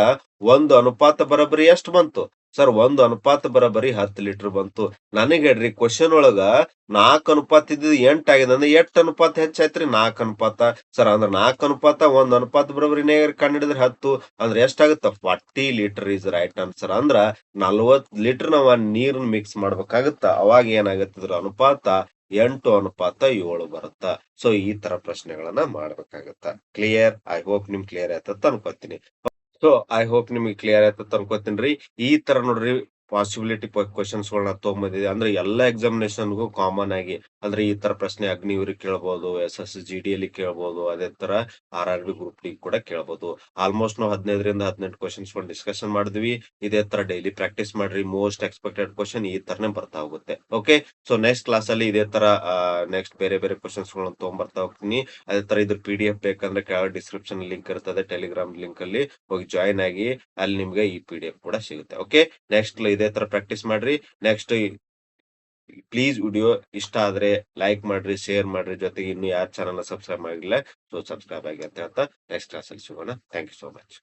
1 ಅನುಪಾತ ಬರೋಬ್ಬರಿ ಎಷ್ಟ್ ಬಂತು? ಸರ್ 1 ಅನುಪಾತ ಬರೋಬ್ಬರಿ 10 ಲೀಟರ್ ಬಂತು. ನನಗ್ ಹೇಳ್ರಿ ಕ್ವೆಶ್ಚನ್ ಒಳಗ 4 ಅನುಪಾತ ಇದ್ದಿದ್ 8 ಆಗಿದೆ ಅಂದ್ರೆ ಎಷ್ಟ್ ಅನುಪಾತ ಹೆಚ್ಚಾಯ್ತ್ರಿ? 4 ಅನುಪಾತ. ಸರ್ ಅಂದ್ರ 4 ಅನುಪಾತ 1 ಅನುಪಾತ ಬರೋಬ್ಬರಿ ಕಂಡಿಡಿದ್ರೆ 10 ಅಂದ್ರೆ ಎಷ್ಟಾಗತ್ತ? 40 ಲೀಟರ್ ಈಸ್ ರೈಟ್ ಆನ್ಸರ್. ಅಂದ್ರ 40 ಲೀಟರ್ ನಾವ್ ನೀರನ್ನ ಮಿಕ್ಸ್ ಮಾಡ್ಬೇಕಾಗತ್ತ. ಅವಾಗ ಏನಾಗತ್ತ ಇದ್ರ ಅನುಪಾತ 8:7 ಬರುತ್ತ. ಸೊ ಈ ತರ ಪ್ರಶ್ನೆಗಳನ್ನ ಮಾಡ್ಬೇಕಾಗತ್ತ. ಕ್ಲಿಯರ್? ಐ ಹೋಪ್ ನಿಮ್ಗ್ ಕ್ಲಿಯರ್ ಆಯ್ತಂತ ಅನ್ಕೋತೀನಿ. ಸೊ ಐ ಹೋಪ್ ನಿಮ್ಗೆ ಕ್ಲಿಯರ್ ಆಯ್ತಂತ ಅನ್ಕೋತೀನ್ರಿ. ಈ ತರ ನೋಡ್ರಿ ಪಾಸಿಬಿಲಿಟಿ ಕ್ವೆಶನ್ಸ್‌ಗಳನ್ನ ತೊಗೊಂಬಂದಿದೆ. ಅಂದ್ರೆ ಎಲ್ಲಾ ಎಕ್ಸಾಮಿನೇಷನ್‌ಗೂ ಕಾಮನ್ ಆಗಿ ಅಂದ್ರೆ ಈ ತರ ಪ್ರಶ್ನೆ ಅಗ್ನಿವೀರಿಗೆ ಕೇಳ್ಬೋದು, SSC-GDಯಲ್ಲಿ ಕೇಳ್ಬೋದು, ಅದೇ ತರ RRB ಗ್ರೂಪ್ ಡಿ ಕೂಡ ಕೇಳ್ಬೋದು. ಆಲ್ಮೋಸ್ಟ್ ನಾವು 15ರಿಂದ 18 ಕ್ವೆಶನ್ಸ್‌ಗಳು ಡಿಸ್ಕಷನ್ ಮಾಡಿದ್ವಿ. ಇದೇ ತರ ಡೈಲಿ ಪ್ರಾಕ್ಟೀಸ್ ಮಾಡ್ರಿ. ಮೋಸ್ಟ್ ಎಕ್ಸ್ಪೆಕ್ಟೆಡ್ ಕ್ವೆಶನ್ ಈ ತರನೇ ಬರ್ತಾ ಹೋಗುತ್ತೆ. ಓಕೆ. ಸೊ ನೆಕ್ಸ್ಟ್ ಕ್ಲಾಸಲ್ಲಿ ಇದೇ ತರ ನೆಕ್ಸ್ಟ್ ಬೇರೆ ಬೇರೆ ಕ್ವೆಶನ್ಸ್‌ಗಳನ್ನ ತೊಗೊಂಬರ್ತಾ ಹೋಗ್ತೀನಿ. ಅದೇ ತರ ಇದ್ರ PDF ಬೇಕಂದ್ರೆ ಕೆಳಗೆ ಡಿಸ್ಕ್ರಿಪ್ಷನ್ ಲಿಂಕ್ ಇರ್ತದೆ. ಟೆಲಿಗ್ರಾಮ್ ಲಿಂಕ್ ಅಲ್ಲಿ ಹೋಗಿ ಜಾಯಿನ್ ಆಗಿ ಅಲ್ಲಿ ನಿಮ್ಗೆ ಈ PDF ಕೂಡ ಸಿಗುತ್ತೆ. ಓಕೆ. ನೆಕ್ಸ್ಟ್ ಇದೇ ತರ ಪ್ರಾಕ್ಟೀಸ್ ಮಾಡ್ರಿ. ನೆಕ್ಸ್ಟ್ ಪ್ಲೀಸ್ ವಿಡಿಯೋ ಇಷ್ಟ ಆದ್ರೆ ಲೈಕ್ ಮಾಡ್ರಿ, ಶೇರ್ ಮಾಡ್ರಿ. ಜೊತೆಗೆ ಇನ್ನು ಯಾರು ಚಾನಲ್ ಸಬ್ಸ್ಕ್ರೈಬ್ ಮಾಡಿಲ್ಲ ಸೊ ಸಬ್ಸ್ಕ್ರೈಬ್ ಆಗಿ ಅಂತ ಹೇಳ್ತಾ ನೆಕ್ಸ್ಟ್ ಕ್ಲಾಸ್ ಅಲ್ಲಿ ಸಿಗೋಣ. Thank you so much.